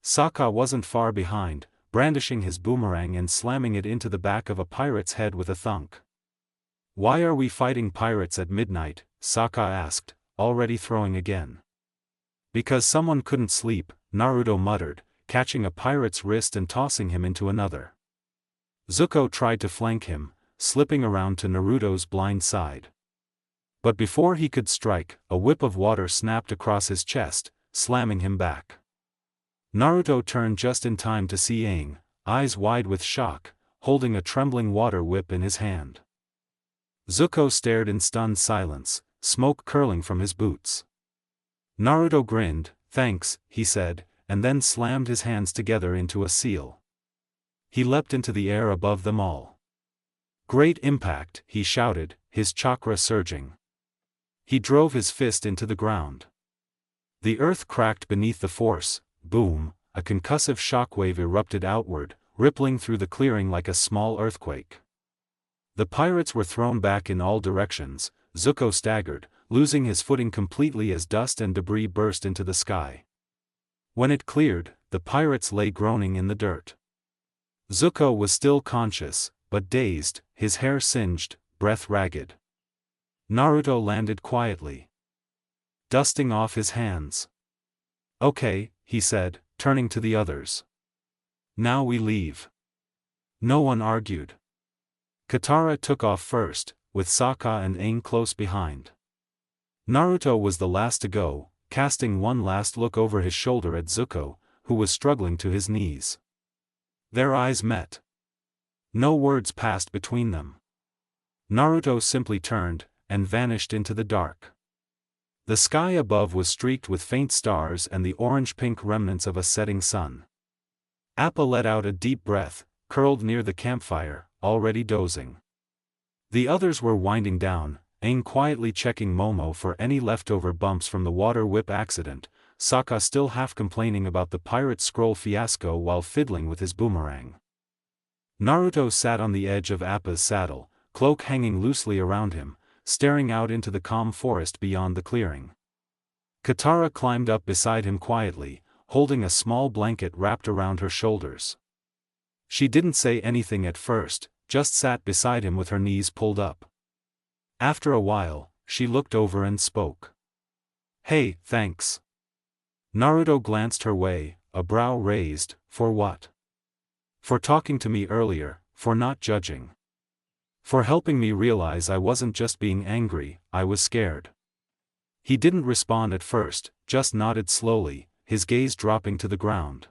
Sokka wasn't far behind, brandishing his boomerang and slamming it into the back of a pirate's head with a thunk. Why are we fighting pirates at midnight? Sokka asked, already throwing again. Because someone couldn't sleep, Naruto muttered, catching a pirate's wrist and tossing him into another. Zuko tried to flank him, slipping around to Naruto's blind side. But before he could strike, a whip of water snapped across his chest, slamming him back. Naruto turned just in time to see Aang, eyes wide with shock, holding a trembling water whip in his hand. Zuko stared in stunned silence, smoke curling from his boots. Naruto grinned, "Thanks," he said, and then slammed his hands together into a seal. He leapt into the air above them all. "Great impact," he shouted, his chakra surging. He drove his fist into the ground. The earth cracked beneath the force, boom, a concussive shockwave erupted outward, rippling through the clearing like a small earthquake. The pirates were thrown back in all directions. Zuko staggered, losing his footing completely as dust and debris burst into the sky. When it cleared, the pirates lay groaning in the dirt. Zuko was still conscious, but dazed, his hair singed, breath ragged. Naruto landed quietly, dusting off his hands. "Okay," he said, turning to the others. "Now we leave." No one argued. Katara took off first, with Sokka and Aang close behind. Naruto was the last to go, casting one last look over his shoulder at Zuko, who was struggling to his knees. Their eyes met. No words passed between them. Naruto simply turned, and vanished into the dark. The sky above was streaked with faint stars and the orange-pink remnants of a setting sun. Appa let out a deep breath, curled near the campfire, already dozing. The others were winding down, Aang quietly checking Momo for any leftover bumps from the water whip accident, Sokka still half complaining about the pirate scroll fiasco while fiddling with his boomerang. Naruto sat on the edge of Appa's saddle, cloak hanging loosely around him, staring out into the calm forest beyond the clearing. Katara climbed up beside him quietly, holding a small blanket wrapped around her shoulders. She didn't say anything at first, just sat beside him with her knees pulled up. After a while, she looked over and spoke. "Hey, thanks." Naruto glanced her way, a brow raised. "For what?" "For talking to me earlier, for not judging. For helping me realize I wasn't just being angry, I was scared." He didn't respond at first, just nodded slowly, his gaze dropping to the ground.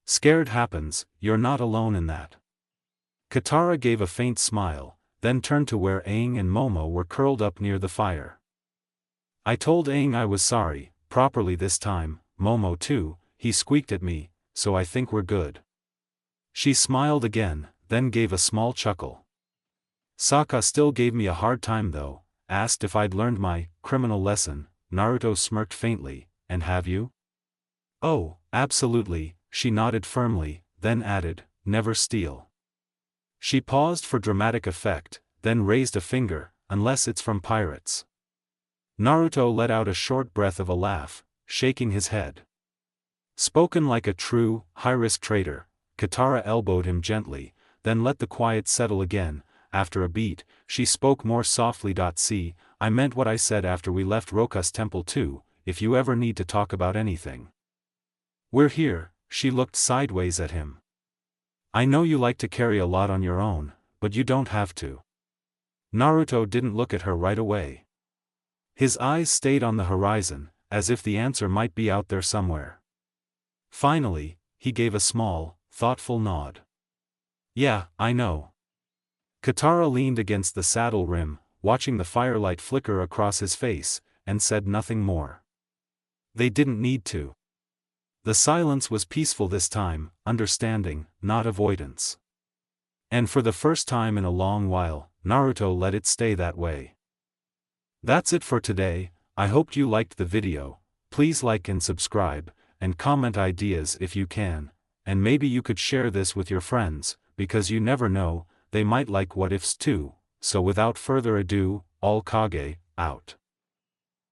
"Scared happens, you're not alone in that." Katara gave a faint smile, then turned to where Aang and Momo were curled up near the fire. "I told Aang I was sorry, properly this time, Momo too, he squeaked at me, so I think we're good." She smiled again, then gave a small chuckle. "Sokka still gave me a hard time though, asked if I'd learned my criminal lesson." Naruto smirked faintly, "And have you?" "Oh, absolutely," she nodded firmly, then added, "Never steal." She paused for dramatic effect, then raised a finger, "Unless it's from pirates." Naruto let out a short breath of a laugh, shaking his head. Spoken like a true, high-risk trader, Katara elbowed him gently, then let the quiet settle again. After a beat, she spoke more softly. "See, I meant what I said after we left Roka's temple too, if you ever need to talk about anything. We're here." She looked sideways at him. "I know you like to carry a lot on your own, but you don't have to." Naruto didn't look at her right away. His eyes stayed on the horizon, as if the answer might be out there somewhere. Finally, he gave a small, thoughtful nod. "Yeah, I know." Katara leaned against the saddle rim, watching the firelight flicker across his face, and said nothing more. They didn't need to. The silence was peaceful this time, understanding, not avoidance. And for the first time in a long while, Naruto let it stay that way. That's it for today. I hope you liked the video. Please like and subscribe, and comment ideas if you can, and maybe you could share this with your friends, because you never know, they might like what ifs too. So without further ado, all Kage, out.